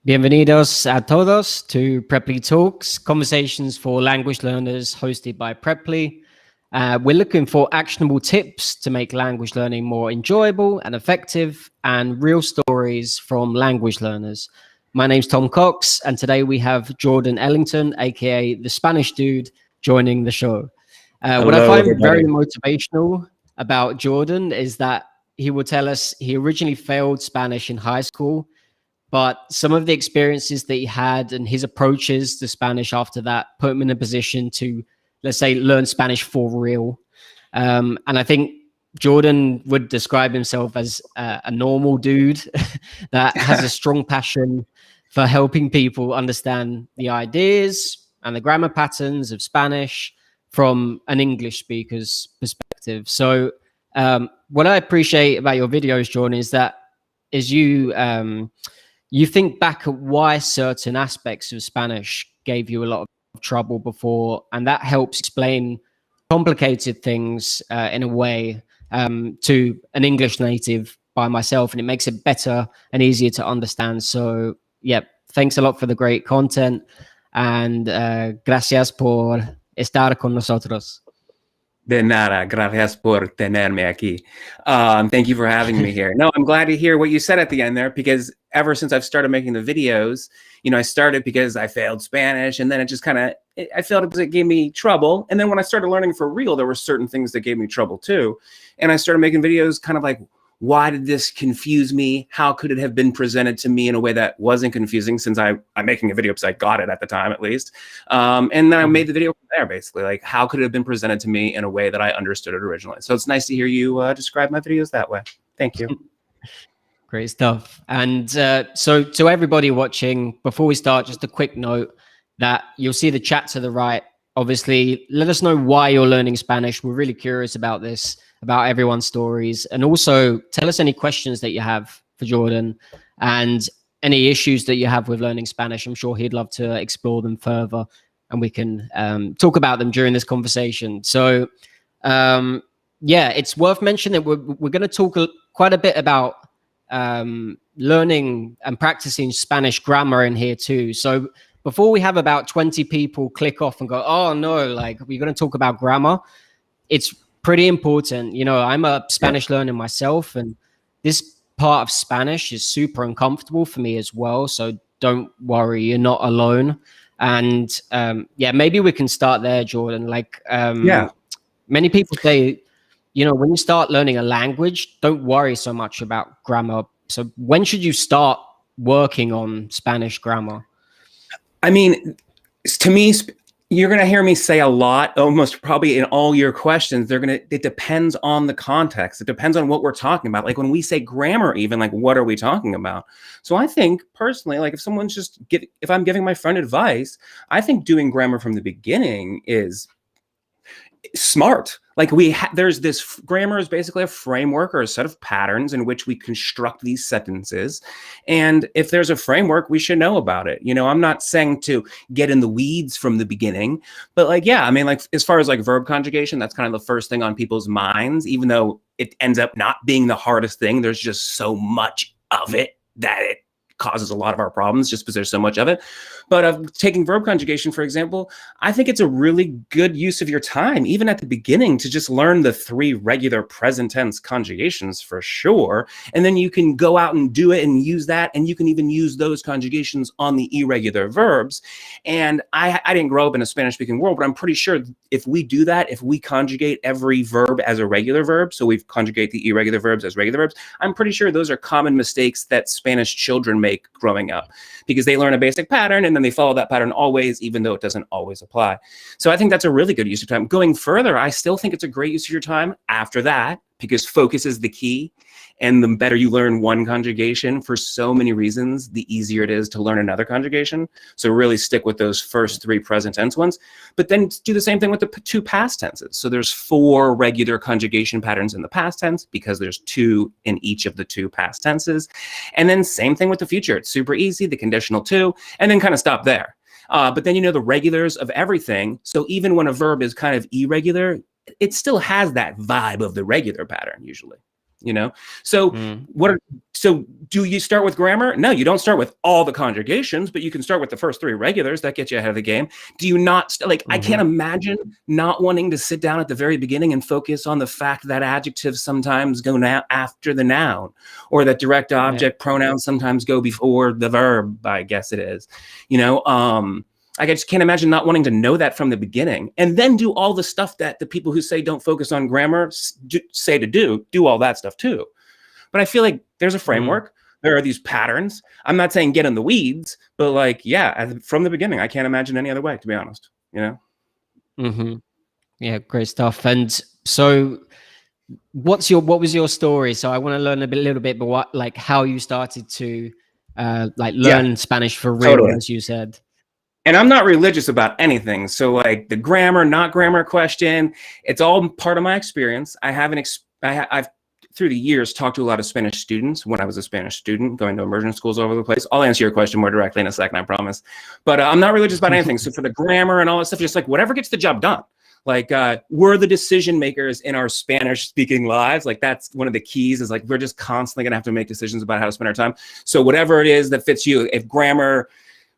Bienvenidos a todos to Preply Talks, conversations for language learners hosted by Preply. We're looking for actionable tips to make language learning more enjoyable and effective, and real stories from language learners. My name's Tom Cox, and today we have Jordan Ellington, aka the Spanish Dude, joining the show. What I Hello, find very everybody. motivational about Jordan is that he will tell us he originally failed Spanish in high school, but some of the experiences that he had and his approaches to Spanish after that put him in a position to, let's say, learn Spanish for real. And I think Jordan would describe himself as a normal dude that has a strong passion for helping people understand the ideas and the grammar patterns of Spanish from an English speaker's perspective. So what I appreciate about your videos, Jordan, is that you think back at why certain aspects of Spanish gave you a lot of trouble before, and that helps explain complicated things in a way to an English native by myself, and it makes it better and easier to understand. So, yeah, thanks a lot for the great content, and gracias por estar con nosotros. De nada, gracias por tenerme aquí. Thank you for having me here. No, I'm glad to hear what you said at the end there, because ever since I've started making the videos, I started because I failed Spanish, and then it just I failed because it gave me trouble. And then when I started learning for real, there were certain things that gave me trouble too. And I started making videos kind of like, why did this confuse me? How could it have been presented to me in a way that wasn't confusing, since I'm making a video because I got it at the time, at least. And then I made the video from there, basically. Like, how could it have been presented to me in a way that I understood it originally? So it's nice to hear you describe my videos that way. Thank you. Great stuff. And so to everybody watching, before we start, just a quick note that you'll see the chat to the right. Obviously, let us know why you're learning Spanish. We're really curious about this, about everyone's stories. And also tell us any questions that you have for Jordan and any issues that you have with learning Spanish. I'm sure he'd love to explore them further, and we can talk about them during this conversation. So, yeah, it's worth mentioning that we're going to talk quite a bit about learning and practicing Spanish grammar in here too. So before we have about 20 people click off and go, oh no, like we're going to talk about grammar, it's pretty important. I'm a Spanish learner myself, and this part of Spanish is super uncomfortable for me as well. So don't worry, you're not alone. And yeah, maybe we can start there, Jordan. Like, many people say, when you start learning a language, don't worry so much about grammar. So when should you start working on Spanish grammar? I mean, to me, you're going to hear me say a lot, almost probably in all your questions. It depends on the context. It depends on what we're talking about. Like when we say grammar, even, like, what are we talking about? So I think personally, like if I'm giving my friend advice, I think doing grammar from the beginning is smart. Like there's this grammar is basically a framework or a set of patterns in which we construct these sentences. And if there's a framework, we should know about it. I'm not saying to get in the weeds from the beginning, but like, yeah, I mean, like as far as like verb conjugation, that's kind of the first thing on people's minds, even though it ends up not being the hardest thing. There's just so much of it that it causes a lot of our problems just because there's so much of it. But taking verb conjugation, for example, I think it's a really good use of your time, even at the beginning, to just learn the 3 regular present tense conjugations for sure. And then you can go out and do it and use that. And you can even use those conjugations on the irregular verbs. And I didn't grow up in a Spanish speaking world, but I'm pretty sure if we do that, if we conjugate every verb as a regular verb, so we conjugate the irregular verbs as regular verbs, I'm pretty sure those are common mistakes that Spanish children make growing up, because they learn a basic pattern and then they follow that pattern always, even though it doesn't always apply. So I think that's a really good use of time. Going further, I still think it's a great use of your time after that, because focus is the key. And the better you learn one conjugation, for so many reasons, the easier it is to learn another conjugation. So really stick with those first 3 present tense ones, but then do the same thing with the 2 past tenses. So there's 4 regular conjugation patterns in the past tense, because there's 2 in each of the 2 past tenses. And then same thing with the future. It's super easy, the conditional 2, and then kind of stop there. But then the regulars of everything. So even when a verb is kind of irregular, it still has that vibe of the regular pattern usually. So Mm. so do you start with grammar? No, you don't start with all the conjugations, but you can start with the first 3 regulars. That get you ahead of the game. Do you not I can't imagine not wanting to sit down at the very beginning and focus on the fact that adjectives sometimes go after the noun, or that direct object pronouns sometimes go before the verb, I guess it is. I just can't imagine not wanting to know that from the beginning, and then do all the stuff that the people who say don't focus on grammar say to do all that stuff too. But I feel like there's a framework. There are these patterns. I'm not saying get in the weeds, but from the beginning, I can't imagine any other way, to be honest. Yeah, great stuff. And so what was your story? So I want to learn a little bit, but how you started to learn Spanish for real, totally. as you said. And I'm not religious about anything. So the grammar, not grammar question, it's all part of my experience. I've through the years talked to a lot of Spanish students when I was a Spanish student going to immersion schools all over the place. I'll answer your question more directly in a second, I promise. But I'm not religious about anything. So for the grammar and all that stuff, just whatever gets the job done. We're the decision makers in our Spanish speaking lives. That's one of the keys is we're just constantly gonna have to make decisions about how to spend our time. So whatever it is that fits you, if grammar,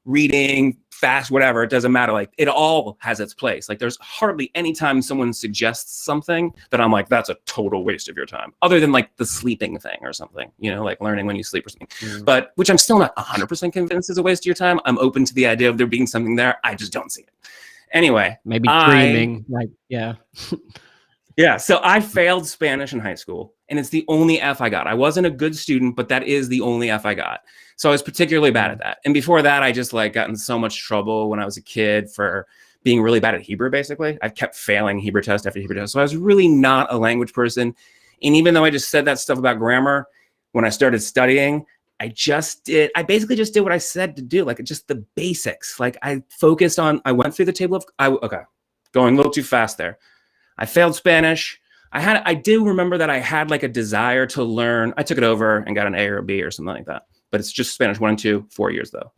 reading, fast, whatever, it doesn't matter. It all has its place. There's hardly any time someone suggests something that I'm that's a total waste of your time, other than the sleeping thing or something, learning when you sleep or something. But which I'm still not 100% convinced is a waste of your time. I'm open to the idea of there being something there. I just don't see it. Anyway, maybe dreaming, yeah. So I failed Spanish in high school, and it's the only F I got. I wasn't a good student, but that is the only F I got. So I was particularly bad at that. And before that, I just got in so much trouble when I was a kid for being really bad at Hebrew, basically. I kept failing Hebrew test after Hebrew test. So I was really not a language person. And even though I just said that stuff about grammar, when I started studying, I basically just did what I said to do, just the basics. I went through the table of, going a little too fast there. I failed Spanish. I do remember that I had a desire to learn. I took it over and got an A or a B or something like that. But it's just Spanish 1 and 2, 4 years though.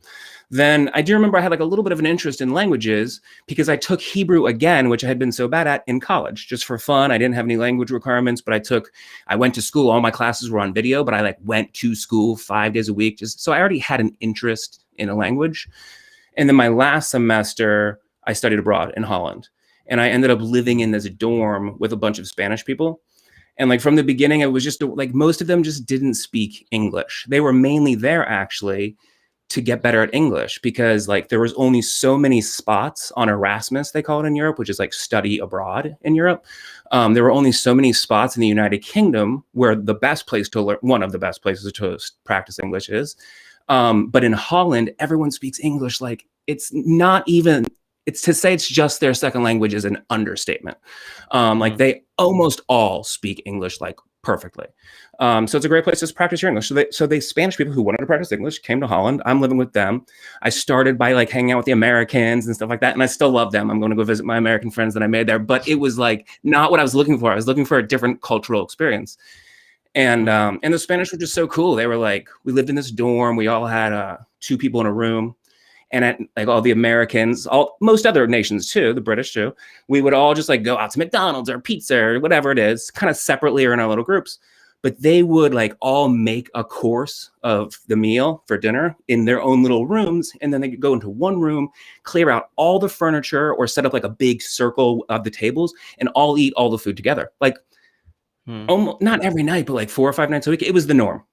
Then I do remember I had a little bit of an interest in languages because I took Hebrew again, which I had been so bad at in college, just for fun. I didn't have any language requirements, but I went to school. All my classes were on video, but I went to school 5 days a week. So I already had an interest in a language. And then my last semester, I studied abroad in Holland. And I ended up living in this dorm with a bunch of Spanish people. And from the beginning, it was just most of them just didn't speak English. They were mainly there actually to get better at English because there was only so many spots on Erasmus, they call it in Europe, which is study abroad in Europe. There were only so many spots in the United Kingdom where the best place to learn, one of the best places to practice English is. But in Holland, everyone speaks English. It's not even, it's to say it's just their second language is an understatement. They almost all speak English perfectly. So it's a great place to practice your English. So they Spanish people who wanted to practice English came to Holland. I'm living with them. I started by hanging out with the Americans and stuff like that. And I still love them. I'm going to go visit my American friends that I made there, but it was not what I was looking for. I was looking for a different cultural experience. And the Spanish were just so cool. They were we lived in this dorm. We all had 2 people in a room. And at all the Americans, most other nations too, the British too, we would all just go out to McDonald's or pizza or whatever it is, kind of separately or in our little groups. But they would all make a course of the meal for dinner in their own little rooms. And then they could go into one room, clear out all the furniture or set up a big circle of the tables and all eat all the food together. Almost, not every night, but 4 or 5 nights a week. It was the norm,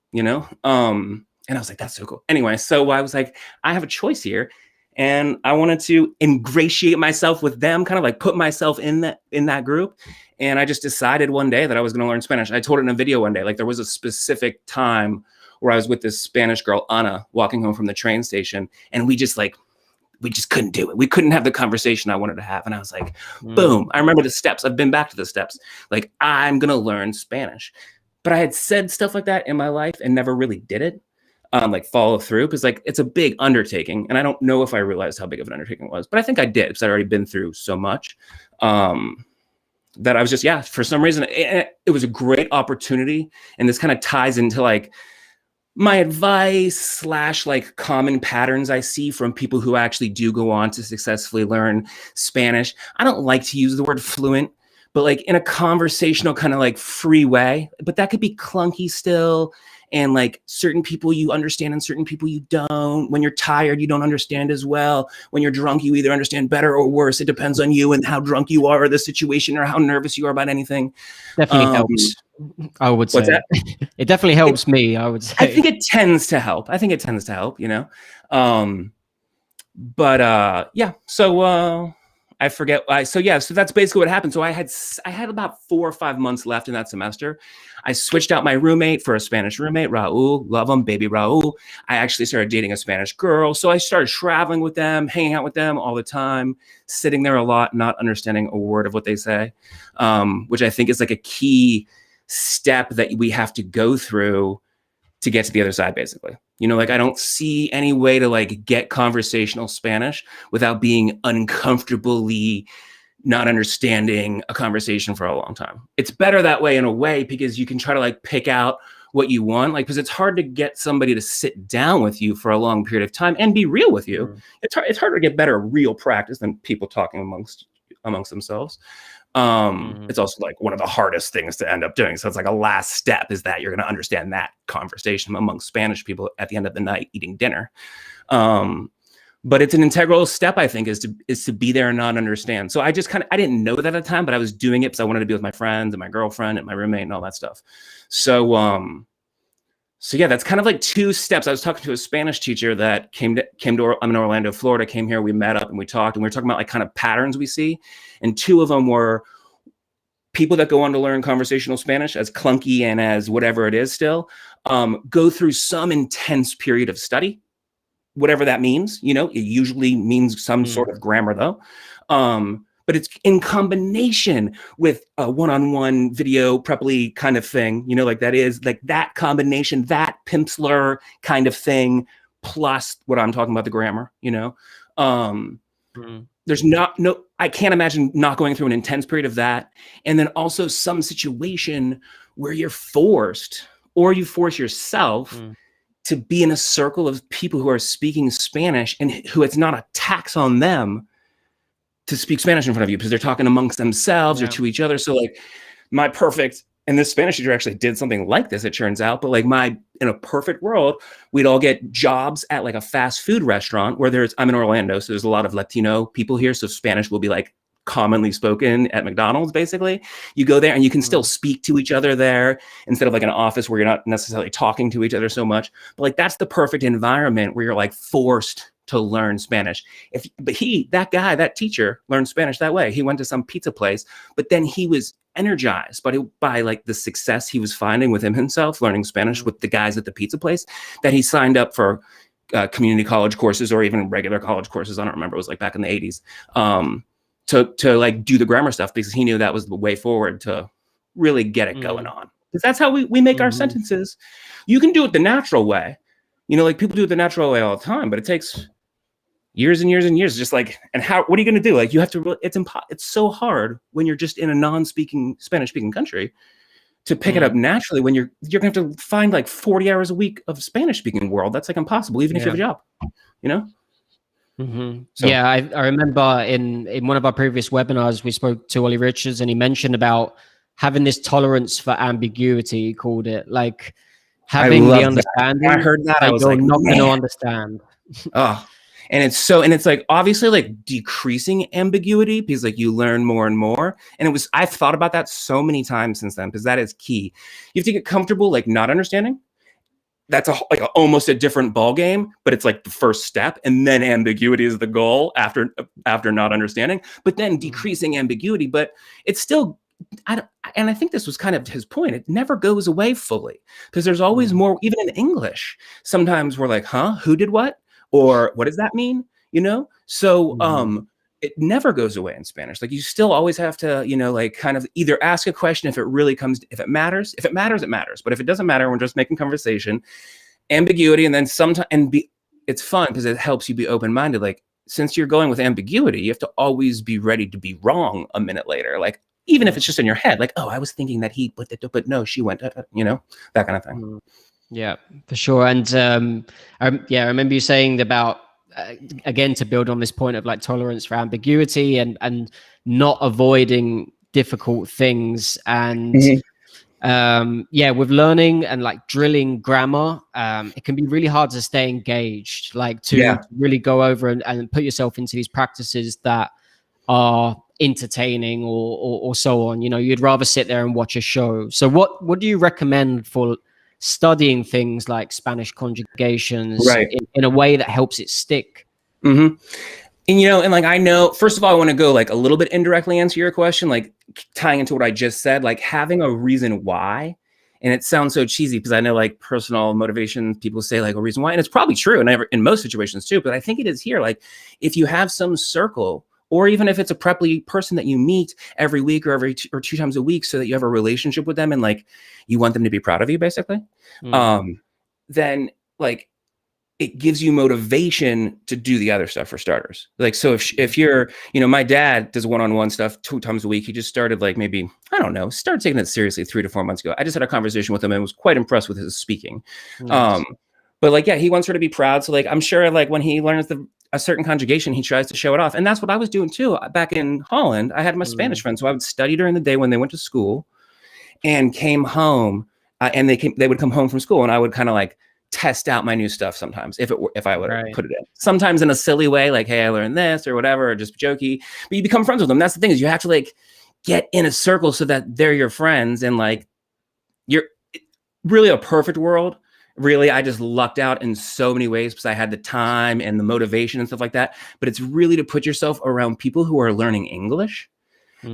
And I was that's so cool. Anyway, so I was I have a choice here. And I wanted to ingratiate myself with them, kind of put myself in that group. And I just decided one day that I was going to learn Spanish. I told it in a video one day, there was a specific time where I was with this Spanish girl, Ana, walking home from the train station. And we just couldn't do it. We couldn't have the conversation I wanted to have. And I was boom, I remember the steps. I've been back to the steps. I'm going to learn Spanish. But I had said stuff like that in my life and never really did it. Follow through because it's a big undertaking, and I don't know if I realized how big of an undertaking it was, but I think I did because I'd already been through so much that I was just for some reason it was a great opportunity, and this kind of ties into my advice / common patterns I see from people who actually do go on to successfully learn Spanish. I don't like to use the word fluent but like in a conversational kind of like free way. But that could be clunky still. And like certain people you understand and certain people you don't. When you're tired, you don't understand as well. When you're drunk, you either understand better or worse. It depends on you and how drunk you are, or the situation, or how nervous you are about anything. Definitely helps. I would say. What's that? It definitely helps me, I would say. I think it tends to help. You know? Yeah. So I forget. So that's basically what happened. So I had about 4 or 5 months left in that semester. I switched out my roommate for a Spanish roommate, Raul. Love him, baby Raul. I actually started dating a Spanish girl. So I started traveling with them, hanging out with them all the time, sitting there a lot, not understanding a word of what they say, which I think is like a key step that we have to go through to get to the other side, basically. You know, like I don't see any way to like get conversational Spanish without being uncomfortably not understanding a conversation for a long time. It's better that way in a way, because you can try to like pick out what you want, like, because it's hard to get somebody to sit down with you for a long period of time and be real with you. It's harder to get better real practice than people talking amongst themselves. It's also like one of the hardest things to end up doing. So it's like a last step is that you're going to understand that conversation amongst Spanish people at the end of the night eating dinner. But it's an integral step, I think, is to be there and not understand. So I didn't know that at the time, but I was doing it because I wanted to be with my friends and my girlfriend and my roommate and all that stuff. So yeah, that's kind of like 2 steps. I was talking to a Spanish teacher that came to I'm in Orlando, Florida, came here, we met up and we talked, and we were talking about like kind of patterns we see. And 2 of them were people that go on to learn conversational Spanish, as clunky and as whatever it is still, go through some intense period of study, whatever that means. You know, it usually means some sort of grammar though. But it's in combination with a one-on-one video preply kind of thing, you know, like that is like that combination, that Pimsleur kind of thing, plus what I'm talking about, the grammar, you know. There's I can't imagine not going through an intense period of that. And then also some situation where you're forced, or you force yourself to be in a circle of people who are speaking Spanish and who it's not a tax on them to speak Spanish in front of you because they're talking amongst themselves or to each other. So like and this Spanish teacher actually did something like this, it turns out, but like in a perfect world, we'd all get jobs at like a fast food restaurant where I'm in Orlando, so there's a lot of Latino people here. So Spanish will be like commonly spoken at McDonald's, basically. You go there and you can still speak to each other there instead of like an office where you're not necessarily talking to each other so much. But like, that's the perfect environment where you're like forced to learn Spanish. That teacher learned Spanish that way. He went to some pizza place, but then he was energized by like the success he was finding with himself learning Spanish with the guys at the pizza place, that he signed up for community college courses or even regular college courses. I don't remember. It was like back in the 80s to like do the grammar stuff, because he knew that was the way forward to really get it going on. Because that's how we make our sentences. You can do it the natural way. You know, like people do it the natural way all the time, but it takes years and years and years. Just like, what are you going to do? Like, you have to, it's so hard when you're just in a non-speaking, Spanish-speaking country to pick it up naturally when you're going to have to find like 40 hours a week of Spanish-speaking world. That's like impossible, even if you have a job, you know? So, yeah, I remember in one of our previous webinars, we spoke to Ollie Richards, and he mentioned about having this tolerance for ambiguity, he called it, like having the understanding. I heard that. I was you're like, not going to understand. Oh, and it's like obviously like decreasing ambiguity, because like you learn more and more. And I've thought about that so many times since then, because that is key. You have to get comfortable like not understanding. That's almost a different ball game, but it's like the first step, and then ambiguity is the goal after not understanding. But then decreasing ambiguity, but it's still. And I think this was kind of his point. It never goes away fully, because there's always more. Even in English, sometimes we're like, "Huh? Who did what?" Or what does that mean? You know? So it never goes away in Spanish. Like, you still always have to, you know, like kind of either ask a question if it matters. If it matters, it matters. But if it doesn't matter, we're just making conversation. Ambiguity, and then it's fun because it helps you be open-minded. Like, since you're going with ambiguity, you have to always be ready to be wrong a minute later. Like, even if it's just in your head, like, oh, I was thinking that but no, she went, you know, that kind of thing. Yeah, for sure. And I remember you saying about, again, to build on this point of like tolerance for ambiguity and not avoiding difficult things. And Mhm. yeah, with learning and like drilling grammar, it can be really hard to stay engaged, like to Yeah. really go over and put yourself into these practices that are entertaining or so on. You know, you'd rather sit there and watch a show. So what do you recommend for studying things like Spanish conjugations Right. in a way that helps it stick? hmm And, you know, and like, I know, first of all, I want to go like a little bit indirectly answer your question, like tying into what I just said, like having a reason why. And it sounds so cheesy because I know like personal motivation, people say like a reason why, and it's probably true in most situations too, but I think it is here. Like if you have some circle, or even if it's a preply person that you meet every week or or 2 times a week, so that you have a relationship with them and like you want them to be proud of you, basically, then like it gives you motivation to do the other stuff for starters. Like, so if you're, you know, my dad does one-on-one stuff 2 times a week. He just started like maybe, I don't know, started taking it seriously 3 to 4 months ago. I just had a conversation with him and was quite impressed with his speaking. Nice. But like, yeah, he wants her to be proud. So like, I'm sure like when he learns a certain conjugation, he tries to show it off. And that's what I was doing too. Back in Holland, I had my Spanish friends. So I would study during the day when they went to school and came home and they would come home from school and I would kind of like test out my new stuff sometimes if I would put it in. Sometimes in a silly way, like, hey, I learned this or whatever, or just jokey. But you become friends with them. That's the thing, is you have to like get in a circle so that they're your friends, and like you're really a perfect world. Really, I just lucked out in so many ways because I had the time and the motivation and stuff like that. But it's really to put yourself around people who are learning English.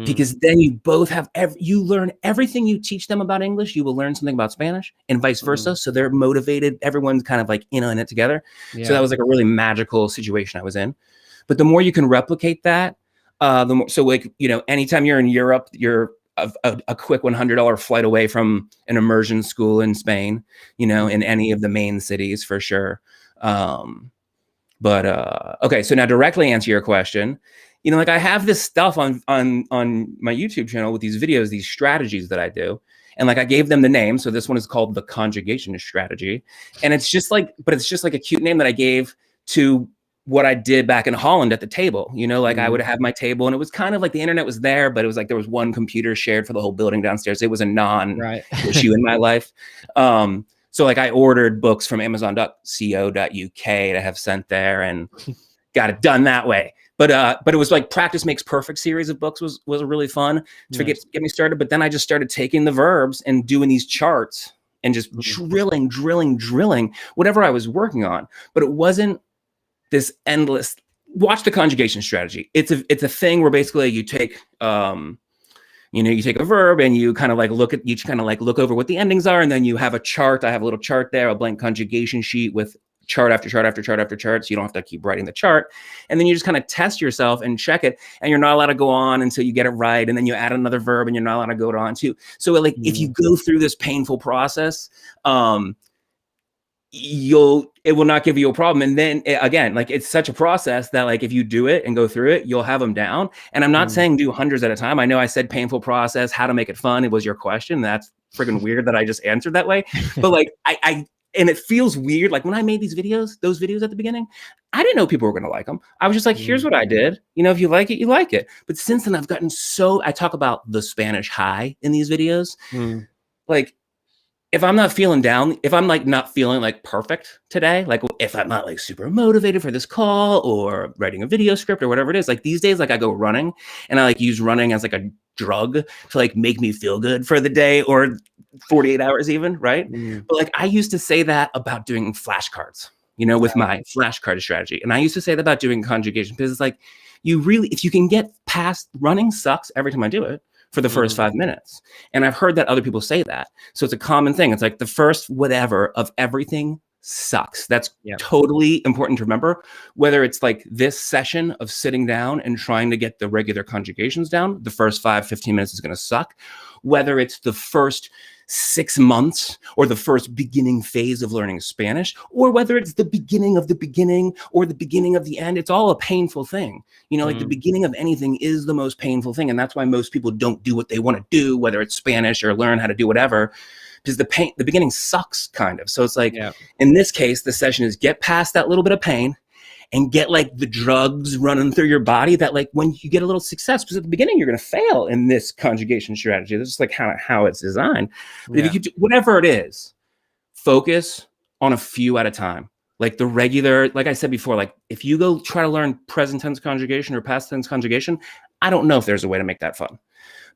Because then you both have you learn everything you teach them about English, you will learn something about Spanish and vice versa. So they're motivated. Everyone's kind of like in on it together. Yeah. So that was like a really magical situation I was in. But the more you can replicate that, the more, so like, you know, anytime you're in Europe, you're a quick $100 flight away from an immersion school in Spain, you know, in any of the main cities for sure. Okay, so now directly answer your question. You know, like I have this stuff on my YouTube channel with these videos, these strategies that I do. And like I gave them the name. So this one is called the conjugation strategy. And it's just like, but it's just like a cute name that I gave to what I did back in Holland at the table. You know, like I would have my table and it was kind of like the internet was there, but it was like there was one computer shared for the whole building downstairs. It was a non-issue in my life. So like I ordered books from amazon.co.uk to have sent there and got it done that way. But it was like Practice Makes Perfect series of books was really fun to get me started. But then I just started taking the verbs and doing these charts and just drilling whatever I was working on. But it wasn't this endless. Watch the conjugation strategy. It's a thing where basically you take you take a verb and you kind of like look over what the endings are, and then you have a chart. I have a little chart there, a blank conjugation sheet with chart after chart after chart after chart, so you don't have to keep writing the chart. And then you just kind of test yourself and check it, and you're not allowed to go on until you get it right, and then you add another verb and you're not allowed to go on too. So like if you go through this painful process, it will not give you a problem. And then again, like it's such a process that like if you do it and go through it, you'll have them down. And I'm not saying do hundreds at a time. I know I said painful process, how to make it fun. It was your question. That's friggin' weird that I just answered that way. But like and it feels weird. Like when I made those videos at the beginning, I didn't know people were going to like them. I was just like, here's what I did. You know, if you like it, you like it. But since then I've gotten I talk about the Spanish high in these videos. Like if I'm not feeling down, if I'm like not feeling like perfect today, like if I'm not like super motivated for this call or writing a video script or whatever it is, like these days, like I go running and I like use running as like a drug to like make me feel good for the day or 48 hours even, right? But like I used to say that about doing flashcards, you know, with my flashcard strategy. And I used to say that about doing conjugation because it's like if you can get past running sucks every time I do it for the first 5 minutes. And I've heard that other people say that. So it's a common thing. It's like the first whatever of everything sucks. That's totally important to remember. Whether it's like this session of sitting down and trying to get the regular conjugations down, the first 5-15 minutes is going to suck. Whether it's the first 6 months or the first beginning phase of learning Spanish, or whether it's the beginning of the beginning or the beginning of the end, it's all a painful thing. You know, like the beginning of anything is the most painful thing. And that's why most people don't do what they want to do, whether it's Spanish or learn how to do whatever, because the beginning sucks kind of. So it's like, in this case, the session is get past that little bit of pain and get like the drugs running through your body that like when you get a little success, because at the beginning you're going to fail in this conjugation strategy. That's just like how it's designed. But if you could do whatever it is, focus on a few at a time. Like the regular, like I said before, like if you go try to learn present tense conjugation or past tense conjugation, I don't know if there's a way to make that fun.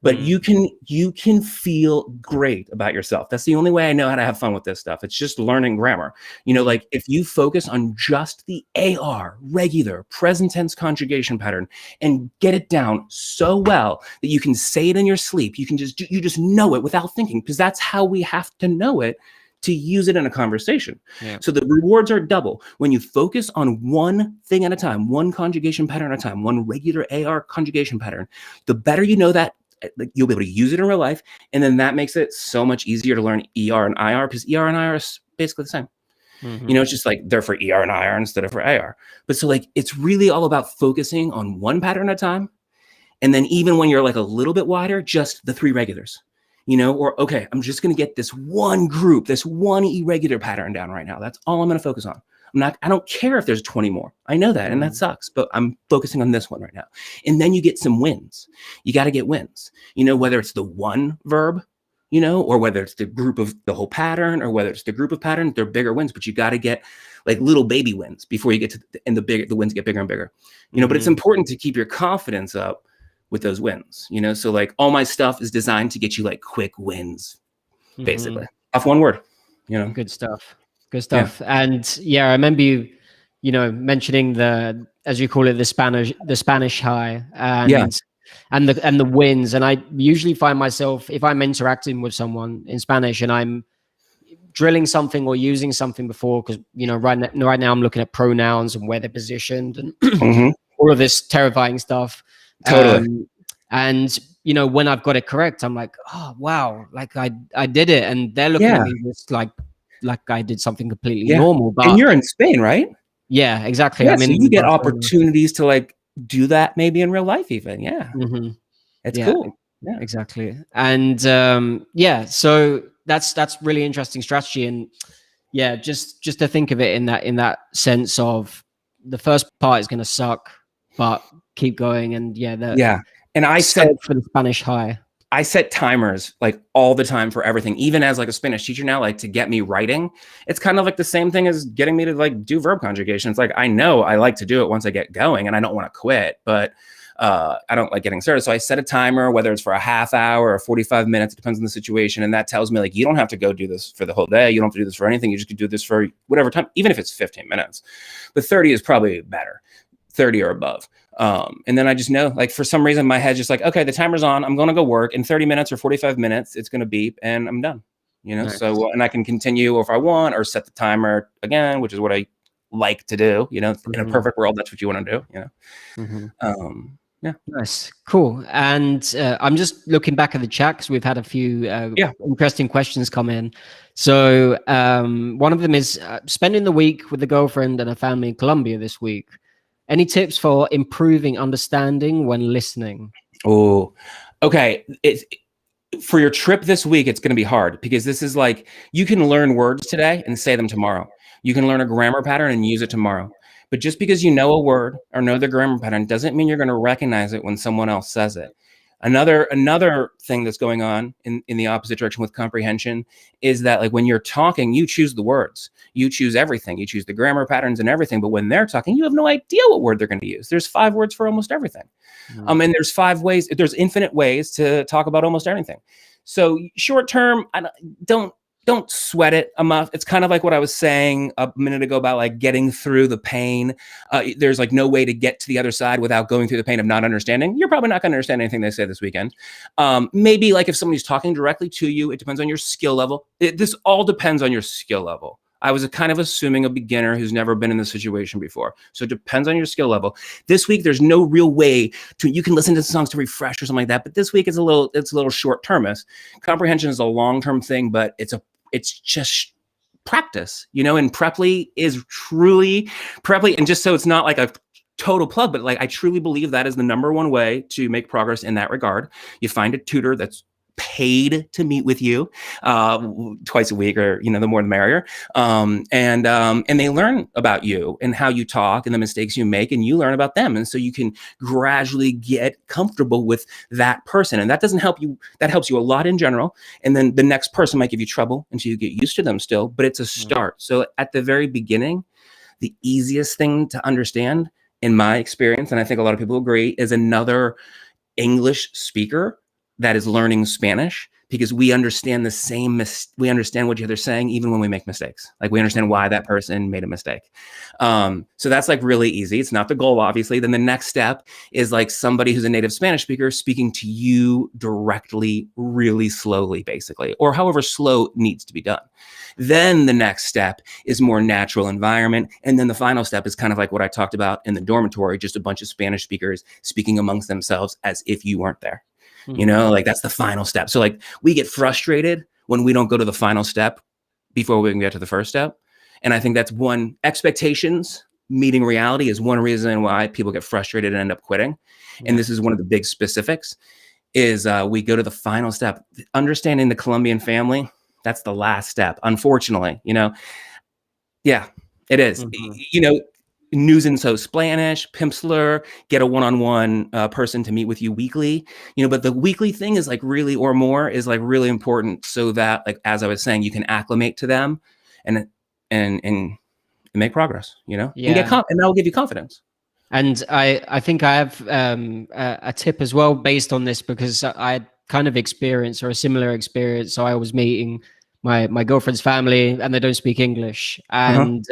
But you can feel great about yourself. That's the only way I know how to have fun with this stuff. It's just learning grammar. You know, like if you focus on just the AR, regular, present tense conjugation pattern, and get it down so well that you can say it in your sleep, you just know it without thinking, because that's how we have to know it to use it in a conversation. Yeah. So the rewards are double. When you focus on one thing at a time, one conjugation pattern at a time, one regular AR conjugation pattern, the better you know that, like you'll be able to use it in real life. And then that makes it so much easier to learn ER and IR, because ER and IR is basically the same. You know, it's just like they're for ER and IR instead of for AR. But so like, it's really all about focusing on one pattern at a time. And then even when you're like a little bit wider, just the 3 regulars, you know, or, okay, I'm just going to get this one group, this one irregular pattern down right now. That's all I'm going to focus on. I don't care if there's 20 more. I know that, and that sucks, but I'm focusing on this one right now. And then you get some wins. You got to get wins, you know, whether it's the one verb, you know, or whether it's the group of the whole pattern, or whether it's the group of patterns, they're bigger wins, but you got to get like little baby wins before you get to the wins get bigger and bigger, you know, but it's important to keep your confidence up with those wins, you know? So like all my stuff is designed to get you like quick wins, basically off one word, you know? Good stuff. Good stuff. Yeah. And yeah, I remember you know, mentioning the, as you call it, the Spanish high, and the wins. And I usually find myself, if I'm interacting with someone in Spanish and I'm drilling something or using something before, because, you know, right now I'm looking at pronouns and where they're positioned and all of this terrifying stuff. Totally. And, you know, when I've got it correct, I'm like, oh, wow, like I did it. And they're looking at me just like I did something completely normal. But and you're in Spain, right? Yeah, exactly. Yeah, I mean, so you get opportunities to like do that maybe in real life even. Yeah. It's cool. Yeah, exactly. And so that's really interesting strategy. And yeah, just to think of it in that sense of the first part is going to suck, but keep going. And and I said for the Spanish high, I set timers like all the time for everything, even as like a Spanish teacher now, like to get me writing. It's kind of like the same thing as getting me to like do verb conjugation. It's like, I know I like to do it once I get going and I don't want to quit, but I don't like getting started. So I set a timer, whether it's for a half hour or 45 minutes, it depends on the situation. And that tells me like, you don't have to go do this for the whole day. You don't have to do this for anything. You just could do this for whatever time, even if it's 15 minutes, but 30 is probably better, 30 or above. And then I just know, like, for some reason, my head's just like, okay, the timer's on. I'm going to go work in 30 minutes or 45 minutes. It's going to beep and I'm done, you know? Nice. So, and I can continue if I want, or set the timer again, which is what I like to do, you know, in a perfect world, that's what you want to do, you know? Nice. Cool. And I'm just looking back at the chat because we've had a few interesting questions come in. So one of them is spending the week with the girlfriend and a family in Colombia this week. Any tips for improving understanding when listening? Oh, okay. For your trip this week, it's going to be hard because this is like, you can learn words today and say them tomorrow. You can learn a grammar pattern and use it tomorrow. But just because you know a word or know the grammar pattern doesn't mean you're going to recognize it when someone else says it. Another thing that's going on in the opposite direction with comprehension is that, like, when you're talking, you choose the words, you choose everything, you choose the grammar patterns and everything. But when they're talking, you have no idea what word they're going to use. There's 5 words for almost everything. And there's infinite ways to talk about almost anything. So short term, don't sweat it enough. It's kind of like what I was saying a minute ago about like getting through the pain. There's like no way to get to the other side without going through the pain of not understanding. You're probably not going to understand anything they say this weekend. Maybe like if somebody's talking directly to you, it depends on your skill level. This all depends on your skill level. I was kind of assuming a beginner who's never been in this situation before. So it depends on your skill level. This week, there's no real way you can listen to songs to refresh or something like that. But this week it's a little short-termist. Comprehension is a long-term thing, but it's just practice, you know, and Preply is truly Preply. And just so it's not like a total plug, but like, I truly believe that is the #1 way to make progress in that regard. You find a tutor that's paid to meet with you twice a week, or the more the merrier. And they learn about you and how you talk and the mistakes you make, and you learn about them. And so you can gradually get comfortable with that person. And that doesn't help you. That helps you a lot in general. And then the next person might give you trouble until you get used to them still, but it's a start. So at the very beginning, the easiest thing to understand, in my experience, and I think a lot of people agree, is another English speaker that is learning Spanish, because we understand we understand what they're saying even when we make mistakes. Like, we understand why that person made a mistake. So that's like really easy. It's not the goal, obviously. Then the next step is like somebody who's a native Spanish speaker speaking to you directly, really slowly, basically, or however slow needs to be done. Then the next step is more natural environment. And then the final step is kind of like what I talked about in the dormitory, just a bunch of Spanish speakers speaking amongst themselves as if you weren't there. Like, that's the final step. So like, we get frustrated when we don't go to the final step before we can get to the first step. And I think that's one. Expectations meeting reality is one reason why people get frustrated and end up quitting. And this is one of the big specifics, is we go to the final step. Understanding the Colombian family, that's the last step, unfortunately. Yeah, it is. News and so Spanish, Pimsleur, get a one-on-one person to meet with you weekly, but the weekly thing is like really, or more, is like really important, so that, like, as I was saying, you can acclimate to them and make progress, and get and that will give you confidence. And I think I have a tip as well based on this, because I kind of experienced, or a similar experience. So I was meeting my girlfriend's family, and they don't speak English, and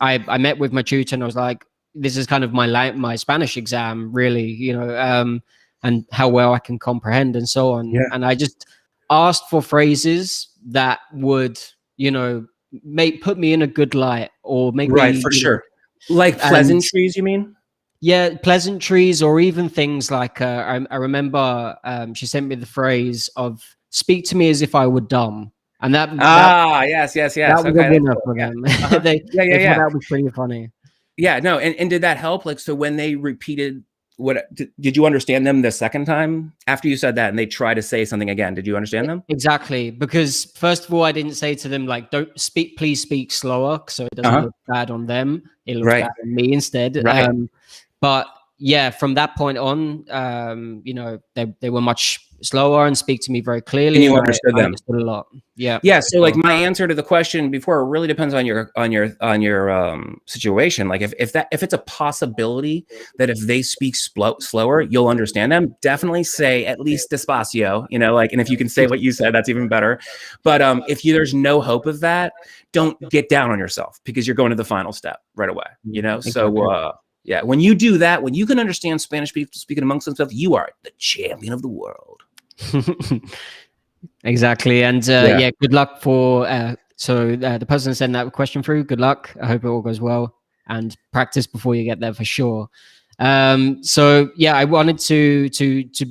I met with my tutor, and I was like, this is kind of my Spanish exam, really, and how well I can comprehend and so on. Yeah. And I just asked for phrases that would, put me in a good light, or make right, me, for sure. Like pleasantries, you mean? Yeah, pleasantries, or even things like, I remember she sent me the phrase of, speak to me as if I were dumb. And that yes. that was a winner for them. They thought that was pretty funny. Yeah, no, and did that help? Like, so when they repeated, did you understand them the second time after you said that, and they try to say something again? Did you understand them? Exactly, because first of all, I didn't say to them like, please speak slower, so it doesn't look bad on them. It looks bad on me instead. Right. But yeah, from that point on, they were much slower and speak to me very clearly. And you understood them. I understood a lot. Yeah. Yeah. So like, my answer to the question before really depends on your situation. Like, if it's a possibility that if they speak slower, you'll understand them, definitely say at least despacio, and if you can say what you said, that's even better. But if there's no hope of that, don't get down on yourself, because you're going to the final step right away, Exactly. So yeah, when you do that, when you can understand Spanish people speaking amongst themselves, you are the champion of the world. Exactly. And good luck for the person sent that question through. Good luck. I hope it all goes well, and practice before you get there for sure. I wanted to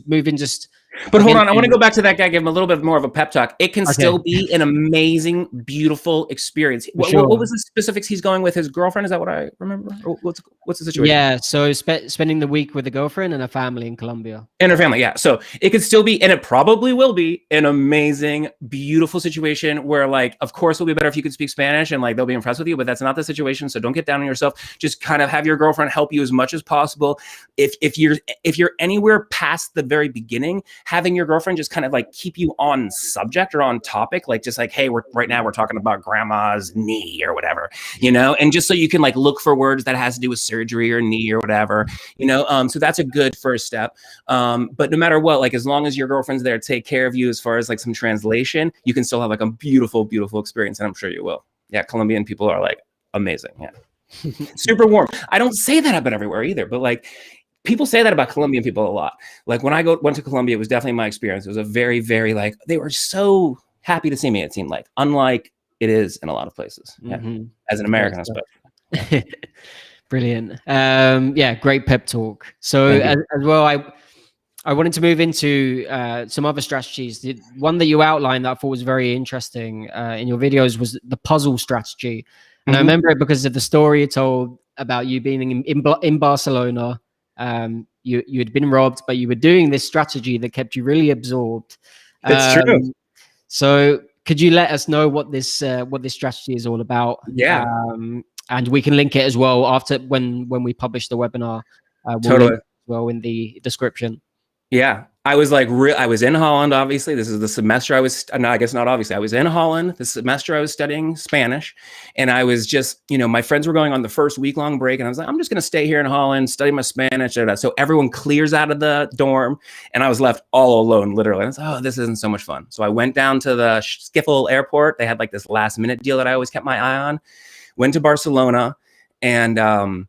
move in just. But hold on, I want to go back to that guy, give him a little bit more of a pep talk. It can still be an amazing, beautiful experience. What was the specifics he's going with? His girlfriend? Is that what I remember? Or what's the situation? Yeah, so spending the week with a girlfriend and a family in Colombia. And her family, yeah. So it could still be, and it probably will be, an amazing, beautiful situation where, like, of course, it'll be better if you could speak Spanish, and like, they'll be impressed with you, but that's not the situation. So don't get down on yourself. Just kind of have your girlfriend help you as much as possible. If you're anywhere past the very beginning, having your girlfriend just kind of like keep you on subject or on topic, like just like, hey, right now we're talking about grandma's knee or whatever, and just so you can like look for words that has to do with surgery or knee or whatever, so that's a good first step. But no matter what, like, as long as your girlfriend's there to take care of you as far as like some translation, you can still have like a beautiful, beautiful experience, and I'm sure you will. Yeah, Colombian people are like amazing. Yeah. Super warm. I don't say that about everywhere either, but like, people say that about Colombian people a lot. Like, when I went to Colombia, it was definitely my experience. It was a very, very, like, they were so happy to see me, it seemed like, unlike it is in a lot of places. Yeah. As an American, especially. Brilliant. Great pep talk. So as well, I wanted to move into some other strategies. The one that you outlined that I thought was very interesting in your videos was the puzzle strategy. And I remember it because of the story you told about you being in Barcelona. You had been robbed, but you were doing this strategy that kept you really absorbed. It's true. So could you let us know what this strategy is all about? Yeah, And we can link it as well after when we publish the webinar. We'll link totally. it as well in the description. Yeah. I was like, I was in Holland, obviously. This is the semester I was, no, I guess not obviously. I was in Holland the semester I was studying Spanish. And I was just, my friends were going on the first week-long break. And I was like, I'm just going to stay here in Holland, study my Spanish. So everyone clears out of the dorm. And I was left all alone, literally. I was like, oh, this isn't so much fun. So I went down to the Schiphol airport. They had like this last minute deal that I always kept my eye on. Went to Barcelona and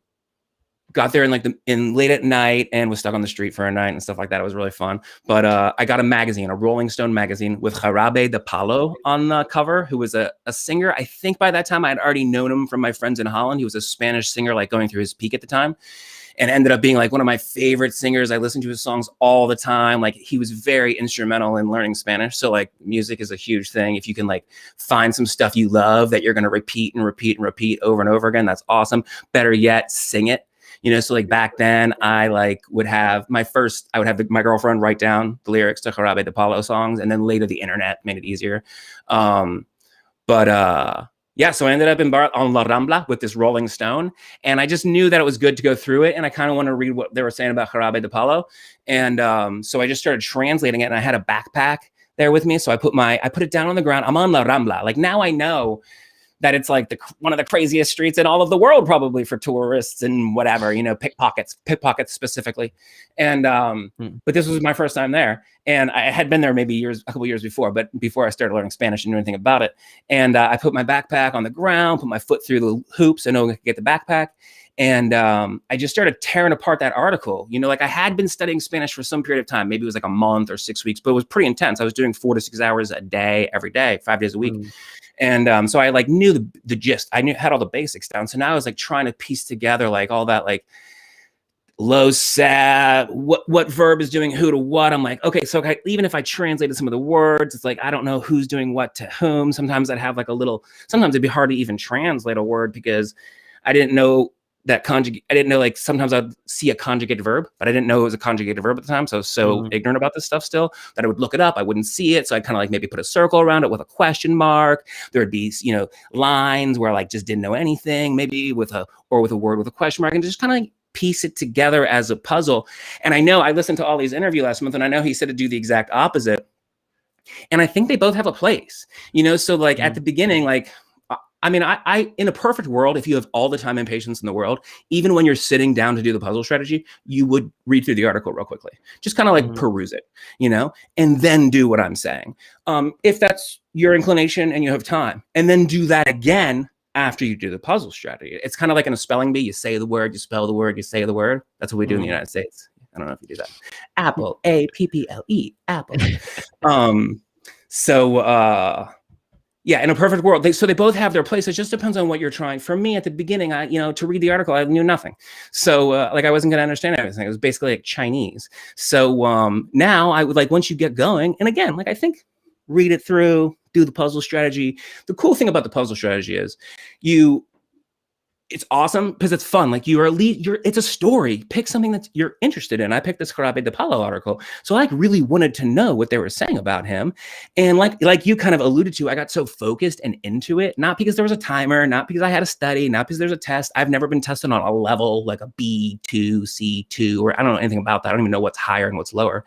got there in late at night and was stuck on the street for a night and stuff like that. It was really fun. But I got a magazine, a Rolling Stone magazine with Jarabe de Palo on the cover, who was a singer. I think by that time I had already known him from my friends in Holland. He was a Spanish singer, like going through his peak at the time, and ended up being like one of my favorite singers. I listened to his songs all the time. Like he was very instrumental in learning Spanish. So like music is a huge thing. If you can like find some stuff you love that you're going to repeat and repeat and repeat over and over again, that's awesome. Better yet, sing it. So like back then I would have my girlfriend write down the lyrics to Jarabe de Palo songs. And then later the internet made it easier. Yeah, so I ended up on La Rambla with this Rolling Stone. And I just knew that it was good to go through it. And I kind of wanted to read what they were saying about Jarabe de Palo. And so I just started translating it, and I had a backpack there with me. So I put it down on the ground. I'm on La Rambla. Like now I know that it's like one of the craziest streets in all of the world, probably for tourists and whatever, pickpockets specifically. And, but this was my first time there. And I had been there maybe a couple years before, but before I started learning Spanish and knew anything about it. And I put my backpack on the ground, put my foot through the hoops so no one could get the backpack. And I just started tearing apart that article. I had been studying Spanish for some period of time. Maybe it was like a month or 6 weeks, but it was pretty intense. I was doing 4 to 6 hours a day, every day, 5 days a week. And so I knew the gist. I had all the basics down. So now I was trying to piece together all that low sat, what verb is doing who to what. I'm like, okay, so even if I translated some of the words, it's I don't know who's doing what to whom. Sometimes I'd have sometimes it'd be hard to even translate a word because I didn't know that conjugate. I didn't know sometimes I'd see a conjugated verb, but I didn't know it was a conjugated verb at the time. So I was so ignorant about this stuff still that I would look it up. I wouldn't see it. So I'd kind of maybe put a circle around it with a question mark. There would be, lines where just didn't know anything, maybe with a word with a question mark, and just kind of piece it together as a puzzle. And I know I listened to all these interviews last month, and I know he said to do the exact opposite. And I think they both have a place, so at the beginning, I in a perfect world, if you have all the time and patience in the world, even when you're sitting down to do the puzzle strategy, you would read through the article real quickly, just kind of peruse it, and then do what I'm saying. If that's your inclination and you have time, and then do that again after you do the puzzle strategy. It's kind of like in a spelling bee. You say the word, you spell the word, you say the word. That's what we do in the United States. I don't know if you do that. Apple, A-P-P-L-E, apple. Yeah, in a perfect world, they both have their place. It just depends on what you're trying. For me, at the beginning, to read the article, I knew nothing. So, I wasn't going to understand everything. It was basically Chinese. So now I would once you get going, and again, I think read it through, do the puzzle strategy. The cool thing about the puzzle strategy is it's awesome because it's fun. It's a story. Pick something that you're interested in. I picked this Jarabe de Palo article. So I really wanted to know what they were saying about him. And like you kind of alluded to, I got so focused and into it, not because there was a timer, not because I had to study, not because there's a test. I've never been tested on a level like a B2, C2, or I don't know anything about that. I don't even know what's higher and what's lower.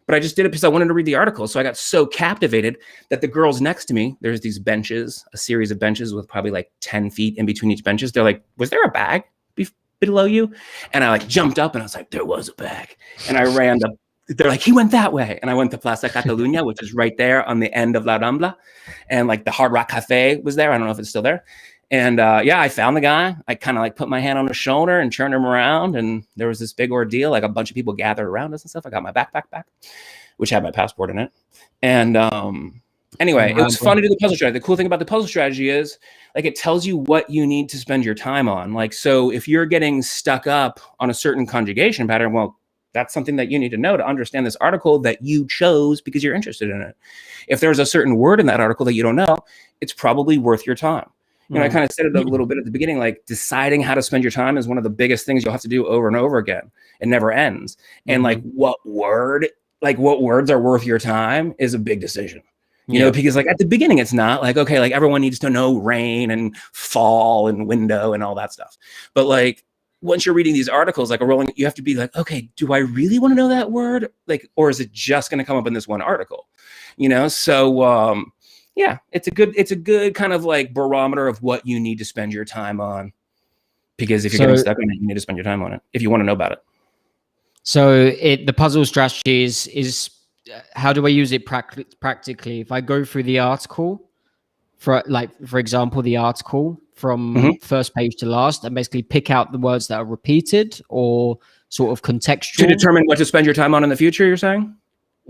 But I just did it because I wanted to read the article. So I got so captivated that the girls next to me, there's these benches, a series of benches with probably 10 feet in between each benches. They're like, was there a bag below you? And I jumped up and I was like, there was a bag. And I ran up. They're like, he went that way. And I went to Plaza Catalunya, which is right there on the end of La Rambla. And the Hard Rock Cafe was there. I don't know if it's still there. And I found the guy. I kind of put my hand on his shoulder and turned him around. And there was this big ordeal. A bunch of people gathered around us and stuff. I got my backpack back, which had my passport in it. And anyway, it was fun to do the puzzle strategy. The cool thing about the puzzle strategy is it tells you what you need to spend your time on. So if you're getting stuck up on a certain conjugation pattern, well, that's something that you need to know to understand this article that you chose because you're interested in it. If there's a certain word in that article that you don't know, it's probably worth your time. I kind of said it a little bit at the beginning, deciding how to spend your time is one of the biggest things you'll have to do over and over again. It never ends. And what word like what words are worth your time is a big decision. You know, Yeah. because like at the beginning, it's not like, okay, like everyone needs to know rain and fall and window and all that stuff. But like once you're reading these articles, like a rolling, you have to be like, okay, do I really want to know that word? Like, or is it just going to come up in this one article? You know, so yeah, it's a good kind of like barometer of what you need to spend your time on. Because if you're getting stuck on it, you need to spend your time on it if you want to know about it. So the puzzle strategy is how do I use it practically? If I go through the article, for example, the article from first page to last, and basically pick out the words that are repeated or sort of contextual to determine what to spend your time on in the future. You're saying?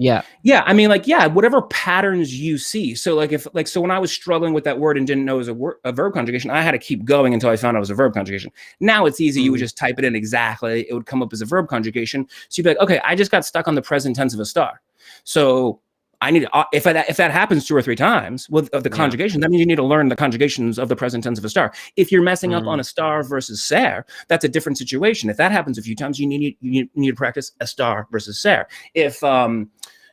Yeah. I mean, like, whatever patterns you see. So like so when I was struggling with that word and didn't know it was a verb conjugation, I had to keep going until I found out it was a verb conjugation. Now it's easy. You would just type it in exactly. It would come up as a verb conjugation. So you'd be like, okay, I just got stuck on the present tense of Estar. So I need to, if that happens 2 or 3 times with the conjugation, that means you need to learn the conjugations of the present tense of Estar. If you're messing up on Estar versus ser, that's a different situation. If that happens a few times, you need to practice Estar versus ser. If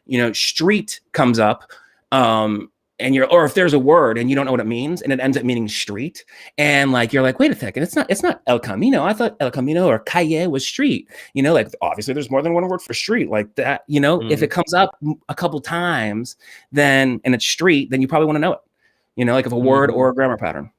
you know, street comes up, or if there's a word and you don't know what it means and it ends up meaning street, and like you're like, wait a second, it's not El Camino. I thought El Camino or calle was street. You know, like obviously there's more than one word for street like that. You know, if it comes up a couple times, then and it's street, then you probably want to know it. You know, like if a word or a grammar pattern.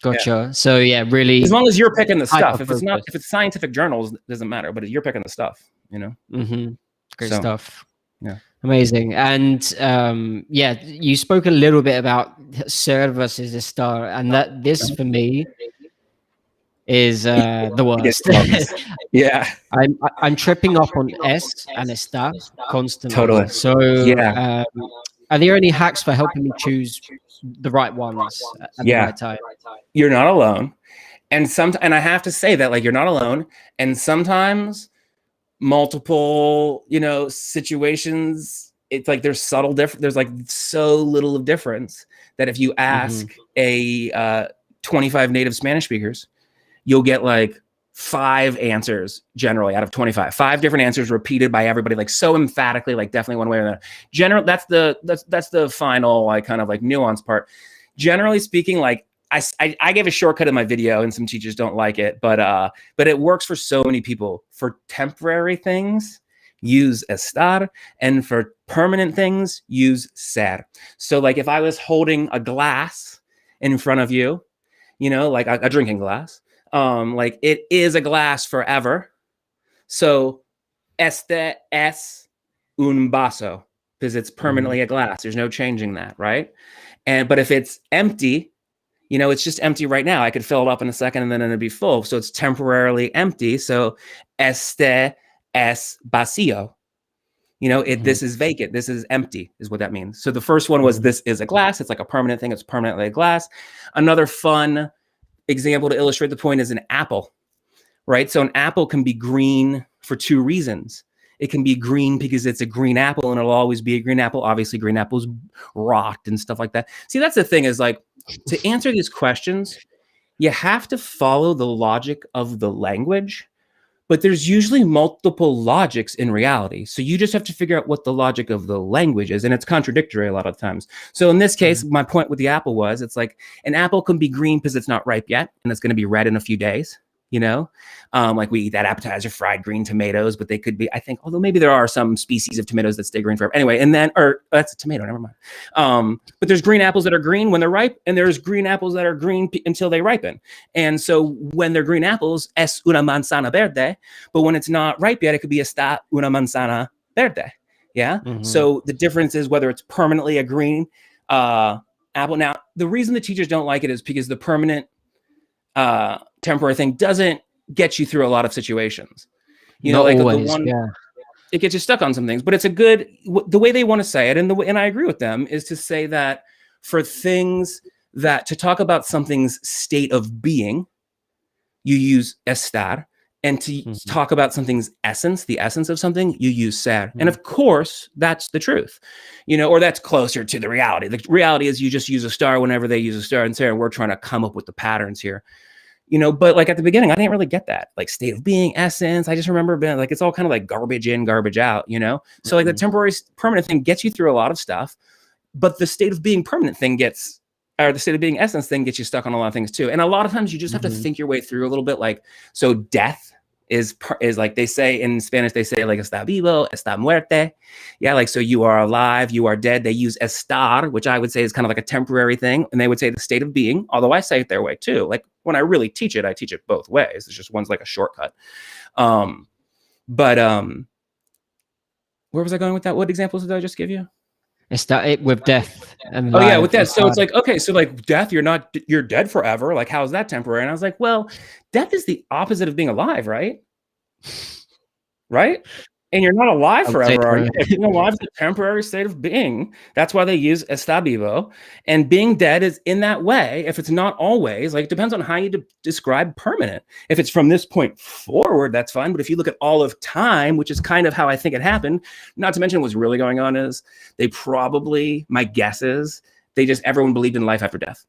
Gotcha. Yeah. So yeah, really, as long as you're picking the stuff. If it's scientific journals, it doesn't matter. But you're picking the stuff. You know. Great stuff. Yeah. Amazing. And yeah, you spoke a little bit about ser versus Estar, and that this for me is the worst. Yeah. I'm tripping up on S and Estar constantly. Totally. So are there any hacks for helping me choose the right ones at the right time? You're not alone. And I have to say that, like, you're not alone. And sometimes multiple, you know, situations, it's like there's subtle difference. There's like so little of difference that if you ask a 25 native Spanish speakers, you'll get like 5 answers generally out of 25. 5 different answers repeated by everybody, like so emphatically, like definitely one way or another. That's the final, like, kind of like nuance part. Generally speaking, like I gave a shortcut in my video and some teachers don't like it, but it works for so many people. For temporary things, use estar, and for permanent things, use ser. So like if I was holding a glass in front of you, you know, like a drinking glass, like it is a glass forever. So este es un vaso, because it's permanently a glass. There's no changing that, right? But if it's empty, you know, it's just empty right now. I could fill it up in a second and then it'd be full. So it's temporarily empty. So este es vacío. You know, this is vacant. This is empty is what that means. So the first one was this is a glass. It's like a permanent thing. It's permanently a glass. Another fun example to illustrate the point is an apple, right? So an apple can be green for 2 reasons. It can be green because it's a green apple and it'll always be a green apple. Obviously, green apples rot and stuff like that. See, that's the thing is, like, to answer these questions, you have to follow the logic of the language, but there's usually multiple logics in reality. So you just have to figure out what the logic of the language is, and it's contradictory a lot of times. So in this case, my point with the apple was, it's like an apple can be green because it's not ripe yet, and it's going to be red in a few days. You know, like we eat that appetizer, fried green tomatoes, but they could be, I think, although maybe there are some species of tomatoes that stay green forever. Anyway, and then, or that's a tomato, never mind. But there's green apples that are green when they're ripe, and there's green apples that are green until they ripen. And so when they're green apples, es una manzana verde, but when it's not ripe yet, it could be está una manzana verde. Yeah. So the difference is whether it's permanently a green apple. Now, the reason the teachers don't like it is because the permanent temporary thing doesn't get you through a lot of situations. You know, like always, the one, it gets you stuck on some things, but it's a good, the way they want to say it, and I agree with them, is to say that for things that, to talk about something's state of being, you use estar, and to talk about something's essence, the essence of something, you use ser. And of course, that's the truth, you know, or that's closer to the reality. The reality is you just use a star whenever they use a star and ser, and we're trying to come up with the patterns here. you know, but like at the beginning, I didn't really get that, like state of being, essence. I just remember being like, it's all kind of like garbage in, garbage out, you know? So like the temporary permanent thing gets you through a lot of stuff, but the state of being permanent thing or the state of being essence thing gets you stuck on a lot of things too. And a lot of times you just have to think your way through a little bit. Like, so death is like they say in Spanish, they say like está vivo, está muerte. Yeah, like, so you are alive, you are dead. They use estar, which I would say is kind of like a temporary thing. And they would say the state of being, although I say it their way too. Like when I really teach it, I teach it both ways. It's just one's like a shortcut. Where was I going with that? What examples did I just give you? It with death and life. Oh yeah, with death. So it's like, okay, so like death, you're dead forever. Like, how is that temporary? And I was like, well, death is the opposite of being alive, right? Right? And you're not alive forever, are you? Being alive is a temporary state of being. That's why they use está vivo. And being dead is in that way. If it's not always, like, it depends on how you describe permanent. If it's from this point forward, that's fine. But if you look at all of time, which is kind of how I think it happened, not to mention what's really going on is they probably, my guess is, everyone believed in life after death.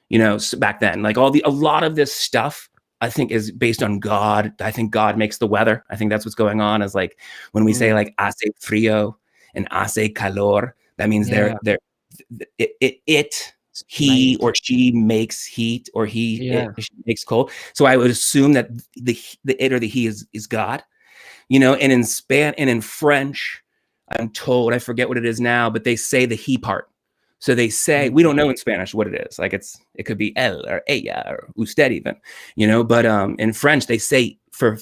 You know, so back then, like a lot of this stuff, I think is based on God. I think God makes the weather. I think that's what's going on, is like when we say like hace frío and hace calor, that means he or she makes heat, or she makes cold. So I would assume that the it or the he is God, you know. And in French, I'm told, I forget what it is now, but they say the he part. So they say, we don't know in Spanish what it is. Like it could be él or ella or usted even, you know. But in French, they say for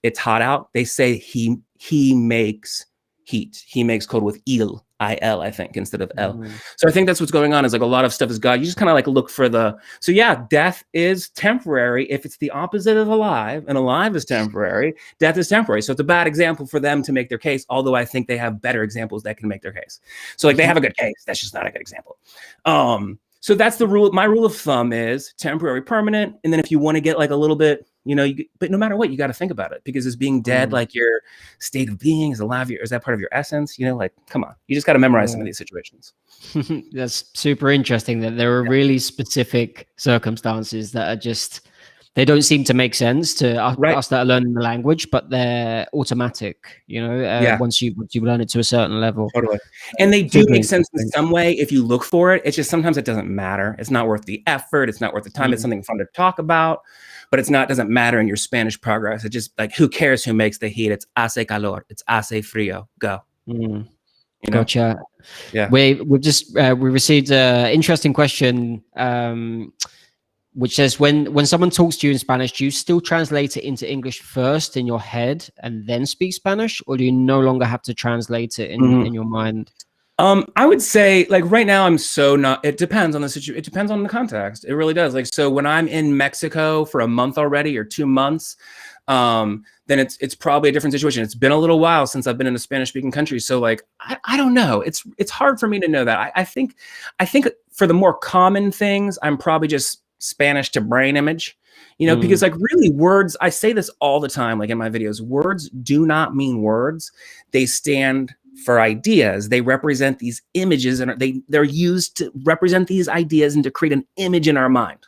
it's hot out, they say he makes heat. He makes cold with il, I-L, I think, instead of L. So I think that's what's going on, is like a lot of stuff is God. You just kind of like look for so yeah, death is temporary. If it's the opposite of alive, and alive is temporary, death is temporary. So it's a bad example for them to make their case, although I think they have better examples that can make their case. So like they have a good case. That's just not a good example. So that's the rule. My rule of thumb is temporary, permanent. And then if you want to get like a little bit, you know, but no matter what, you got to think about it, because as being dead, like your state of being is alive. Is that part of your essence? You know, like, come on, you just got to memorize some of these situations. That's super interesting that there are really specific circumstances that are just, they don't seem to make sense to us that are learning the language, but they're automatic, you know, once you learn it to a certain level. Totally. And they do make sense in some way if you look for it. It's just sometimes it doesn't matter. It's not worth the effort. It's not worth the time. It's something fun to talk about, but doesn't matter in your Spanish progress. It just, like, who cares who makes the heat? It's hace calor. It's hace frío. Go. You know? Gotcha. Yeah. We received an interesting question, which says, when someone talks to you in Spanish, do you still translate it into English first in your head and then speak Spanish, or do you no longer have to translate it in your mind? I would say, like, right now it depends on the situation. It depends on the context. It really does. Like, so when I'm in Mexico for a month already, or 2 months, then it's probably a different situation. It's been a little while since I've been in a Spanish speaking country. So like, I don't know. It's hard for me to know that. I think for the more common things, I'm probably just Spanish to brain image, you know, because like really words, I say this all the time, like in my videos, words do not mean words. They stand for ideas. They represent these images, and they're used to represent these ideas and to create an image in our mind,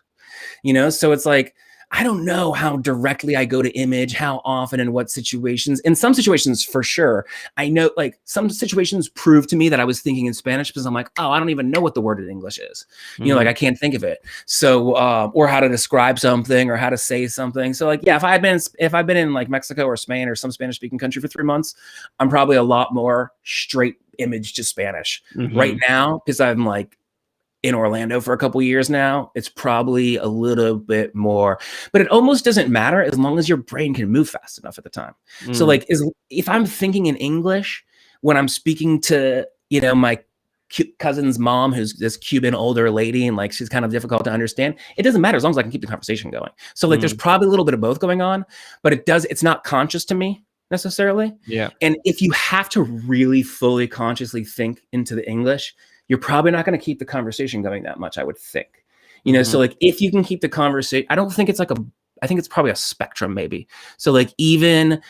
you know? So it's like, I don't know how directly I go to image, how often, and what situations. In some situations, for sure. I know, like, some situations prove to me that I was thinking in Spanish, because I'm like, oh, I don't even know what the word in English is. You know, like, I can't think of it. So, or how to describe something, or how to say something. So like, yeah, if I've been in like Mexico or Spain or some Spanish speaking country for 3 months, I'm probably a lot more straight image to Spanish. Right now, because I'm like in Orlando for a couple of years now, it's probably a little bit more, but it almost doesn't matter as long as your brain can move fast enough at the time. So like, if I'm thinking in English when I'm speaking to, you know, my cousin's mom, who's this Cuban older lady, and like, she's kind of difficult to understand, it doesn't matter as long as I can keep the conversation going. So like, there's probably a little bit of both going on, but it's not conscious to me necessarily. Yeah. And if you have to really fully consciously think into the English, you're probably not going to keep the conversation going that much, I would think. You know, so like, if you can keep the conversation, I don't think it's like I think it's probably a spectrum maybe. So like, even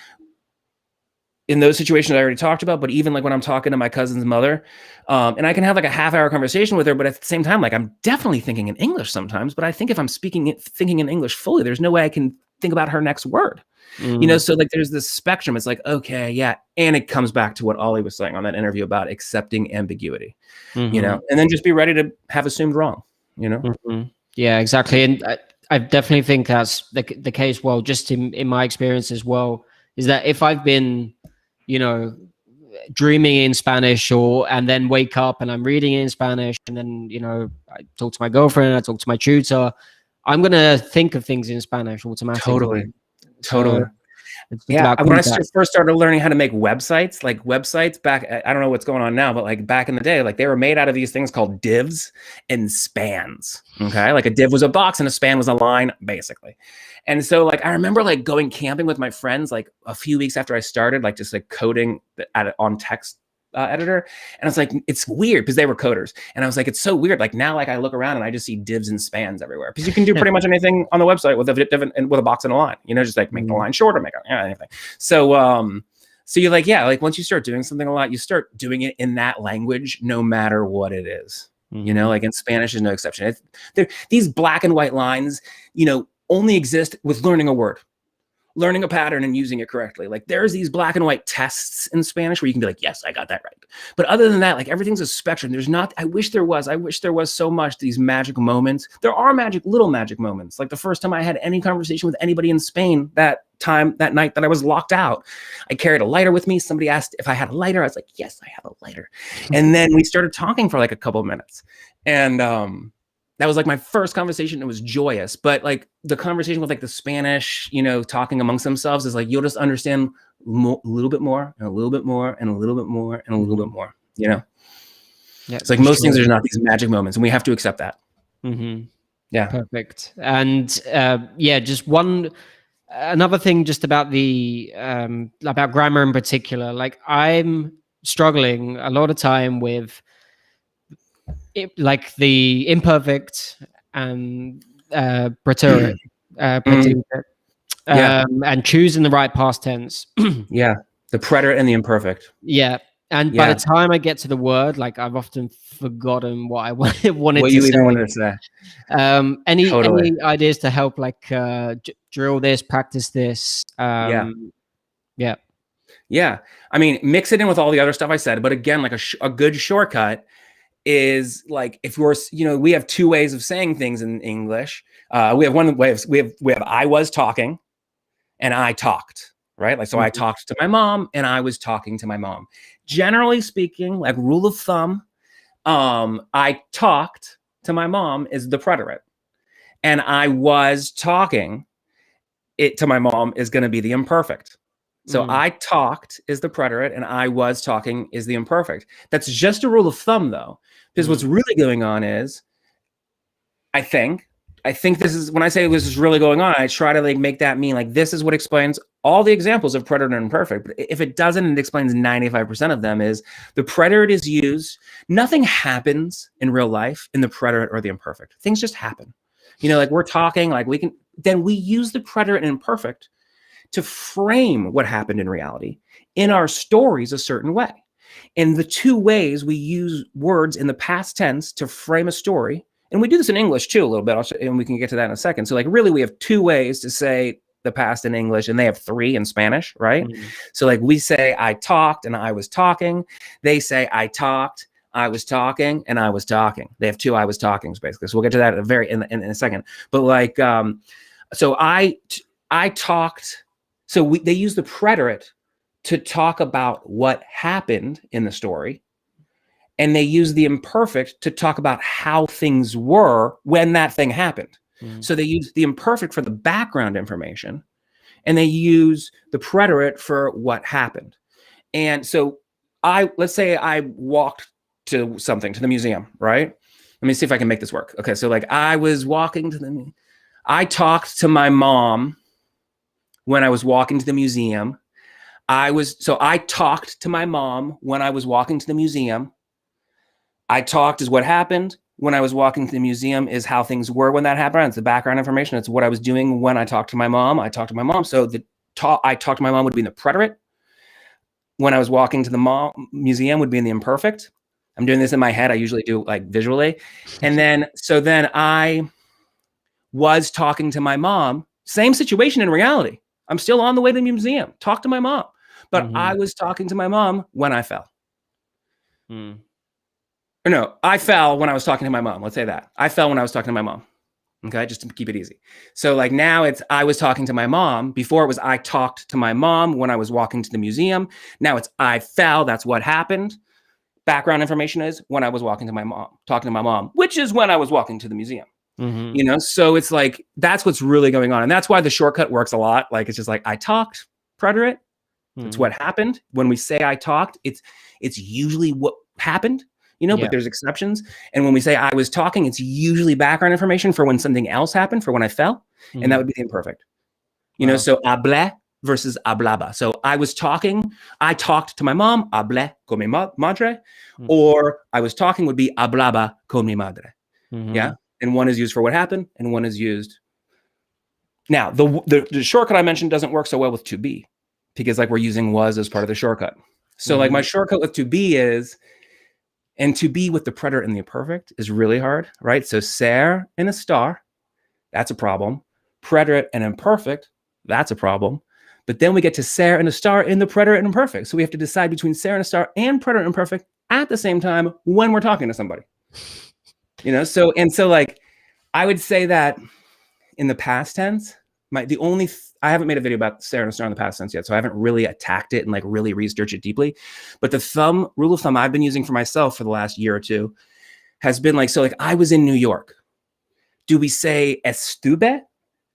in those situations I already talked about, but even like when I'm talking to my cousin's mother, and I can have like a half-hour conversation with her, but at the same time, like I'm definitely thinking in English sometimes, but I think if I'm thinking in English fully, there's no way I can think about her next word. So like there's this spectrum. It's like, okay, yeah. And it comes back to what Ollie was saying on that interview about accepting ambiguity, and then just be ready to have assumed wrong, Yeah, exactly. And I definitely think that's the case. Well, just in my experience as well, is that if I've been, dreaming in Spanish and then wake up and I'm reading in Spanish and then, I talk to my girlfriend, I talk to my tutor, I'm going to think of things in Spanish automatically. Totally. So it's just Yeah, about when I context. first started learning how to make websites back, I don't know what's going on now, but like back in the day, like they were made out of these things called divs and spans. Okay, like a div was a box and a span was a line, basically. And so like I remember like going camping with my friends like a few weeks after I started, like just like coding on text editor, and I was like, it's weird because they were coders, and I was like, it's so weird. Like now, like I look around and I just see divs and spans everywhere because you can do pretty much anything on the website with a div and with a box and a line. Just like make the line shorter, make it anything. So so you're like, yeah, like once you start doing something a lot, you start doing it in that language, no matter what it is. Like in Spanish is no exception. These black and white lines, only exist with learning a word. Learning a pattern and using it correctly. Like there's these black and white tests in Spanish where you can be like, yes, I got that right. But other than that, like everything's a spectrum. There's not, I wish there was so much these magic moments. There are little magic moments. Like the first time I had any conversation with anybody in Spain that night that I was locked out, I carried a lighter with me. Somebody asked if I had a lighter. I was like, yes, I have a lighter. And then we started talking for like a couple of minutes. And, that was like my first conversation. It was joyous, but like the conversation with like the Spanish, talking amongst themselves is like, you'll just understand a little bit more and a little bit more and a little bit more and a little bit more, Yeah, it's like most things, there's not these magic moments and we have to accept that. Yeah. Perfect. And just another thing just about about grammar in particular, like I'm struggling a lot of time with like the imperfect and preterite, and choosing the right past tense. Yeah, the preterite and the imperfect. Yeah, and by the time I get to the word, like I've often forgotten what I wanted what to you say. even wanted to say. Any ideas to help like drill this, practice this? Yeah. I mean, mix it in with all the other stuff I said, but again, like a good shortcut is like if you're we have two ways of saying things in English. We have one way we have I was talking and I talked, right? Like so I talked to my mom and I was talking to my mom. Generally speaking, like rule of thumb, I talked to my mom is the preterite and I was talking it to my mom is going to be the imperfect. So I talked is the preterite and I was talking is the imperfect. That's just a rule of thumb though, because what's really going on is, I think this is, when I say this is really going on, I try to like make that mean like this is what explains all the examples of preterite and imperfect. But if it doesn't, it explains 95% of them is the preterite is used. Nothing happens in real life in the preterite or the imperfect. Things just happen. Like we're talking, like we use the preterite and imperfect to frame what happened in reality in our stories a certain way. And the two ways we use words in the past tense to frame a story, and we do this in English too a little bit, and we can get to that in a second. So like really we have two ways to say the past in English, and they have three in Spanish, right? So like we say I talked and I was talking. They say I talked, I was talking, and I was talking. They have two I was talkings basically. So we'll get to that in a second. But like, so I talked. So they use the preterite to talk about what happened in the story. And they use the imperfect to talk about how things were when that thing happened. So they use the imperfect for the background information, and they use the preterite for what happened. And so let's say I walked to the museum, right? Let me see if I can make this work. Okay, so like I was walking I talked to my mom when I was walking to the museum. I talked to my mom when I was walking to the museum. I talked is what happened. When I was walking to the museum is how things were when that happened. It's the background information. It's what I was doing when I talked to my mom. I talked to my mom. So I talked to my mom would be in the preterite. when I was walking to the museum would be in the imperfect. I'm doing this in my head. I usually do like visually. And then I was talking to my mom, same situation in reality. I'm still on the way to the museum, talk to my mom, but I was talking to my mom when I fell. Or no, I fell when I was talking to my mom. Let's say that. I fell when I was talking to my mom. Okay, just to keep it easy. So like now it's I was talking to my mom. Before it was I talked to my mom when I was walking to the museum. Now it's I fell. That's what happened. Background information is when I was talking to my mom, which is when I was walking to the museum. You know, so it's like that's what's really going on, and that's why the shortcut works a lot. Like it's just like I talked, preterite. It's what happened. When we say I talked, it's usually what happened. You know, but there's exceptions. And when we say I was talking, it's usually background information for when something else happened, for when I fell. And that would be the imperfect. You know, so hablé versus hablaba. So I was talking, I talked to my mom, hablé con mi madre, or I was talking would be hablaba con mi madre. Yeah. And one is used for what happened and one is used. Now, the shortcut I mentioned doesn't work so well with to be because like we're using was as part of the shortcut. So like my shortcut with to be is, and to be with the preterite and the imperfect is really hard, right? So ser and Estar, that's a problem. Preterite and imperfect, that's a problem. But then we get to ser and Estar in the preterite and imperfect. So we have to decide between ser and Estar and preterite and imperfect at the same time when we're talking to somebody. You know, so like I would say that in the past tense, I haven't made a video about ser and Estar in the past tense yet, so I haven't really attacked it and like really researched it deeply. But the rule of thumb I've been using for myself for the last year or two has been like, so like I was in New York. Do we say estuve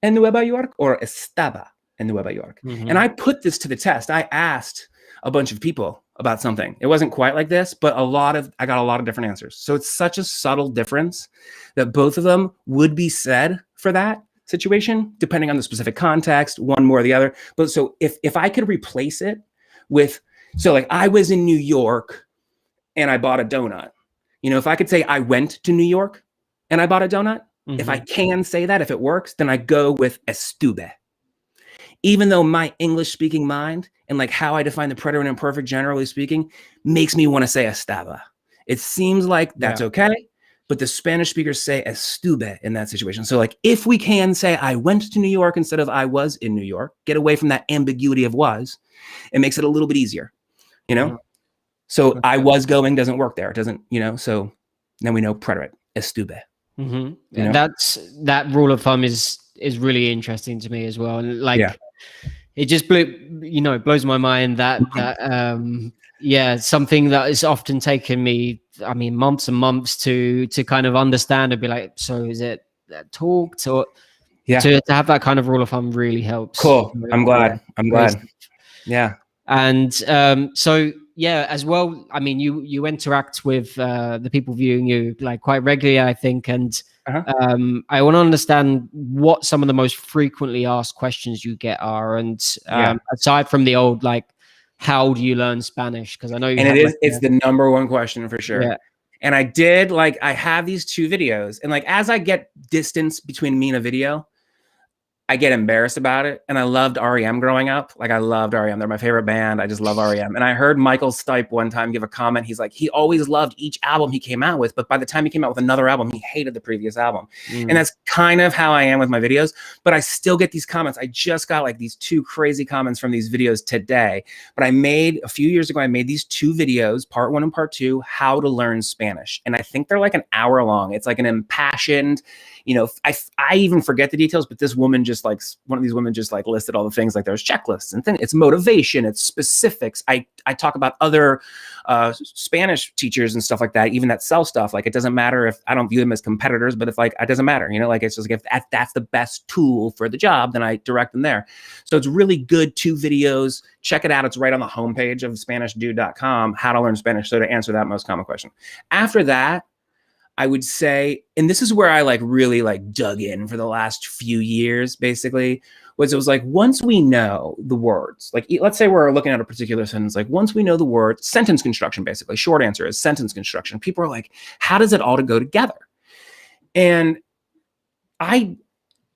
en Nueva York or estaba en Nueva York? And I put this to the test. I asked a bunch of people about something. It wasn't quite like this, but I got a lot of different answers. So it's such a subtle difference that both of them would be said for that situation, depending on the specific context, one more or the other. But so if I could replace it with, so like I was in New York and I bought a donut, you know, if I could say I went to New York and I bought a donut, if I can say that, if it works, then I go with estuve. Even though my English speaking mind and like how I define the preterite and imperfect, generally speaking, makes me want to say estaba. It seems like that's okay. But the Spanish speakers say estuve in that situation. So like if we can say I went to New York instead of I was in New York, get away from that ambiguity of was, it makes it a little bit easier, you know? So I was going doesn't work there. It doesn't, you know, so then we know preterite, estuve. You know? That rule of thumb is really interesting to me as well. And like it just blows my mind that something that is often taken me, I mean, months and months to kind of understand and be like, so is it talked or to have that kind of rule of thumb really helps. Cool. I'm glad. Yeah. And so as well, I mean, you interact with the people viewing you like quite regularly, I think, and I want to understand what some of the most frequently asked questions you get are, and aside from the old like, how do you learn Spanish? Because I know it's the number one question for sure. Yeah. And I have these 2 videos, and like as I get distance between me and a video, I get embarrassed about it. And I loved REM growing up. Like I loved REM. They're my favorite band. I just love REM. And I heard Michael Stipe one time give a comment. He's like, he always loved each album he came out with, but by the time he came out with another album, he hated the previous album. And that's kind of how I am with my videos, but I still get these comments. I just got like these 2 crazy comments from these videos today, but a few years ago, I made these 2 videos, part 1 and part 2, how to learn Spanish. And I think they're like an hour long. It's like an impassioned, you know, I even forget the details, but this woman one of these women just like listed all the things, like there's checklists and things. It's motivation, it's specifics. I talk about other Spanish teachers and stuff like that, even that sell stuff. Like it doesn't matter if I don't view them as competitors, but if like it doesn't matter, you know, like it's just like if that's the best tool for the job, then I direct them there. So it's really good 2 videos. Check it out. It's right on the homepage of SpanishDude.com, how to learn Spanish. So to answer that most common question. After that, I would say, and this is where I like really like dug in for the last few years, basically, it was like, once we know the words, like let's say we're looking at a particular sentence, like once we know the word, sentence construction, basically, short answer is sentence construction. People are like, how does it all go together? And I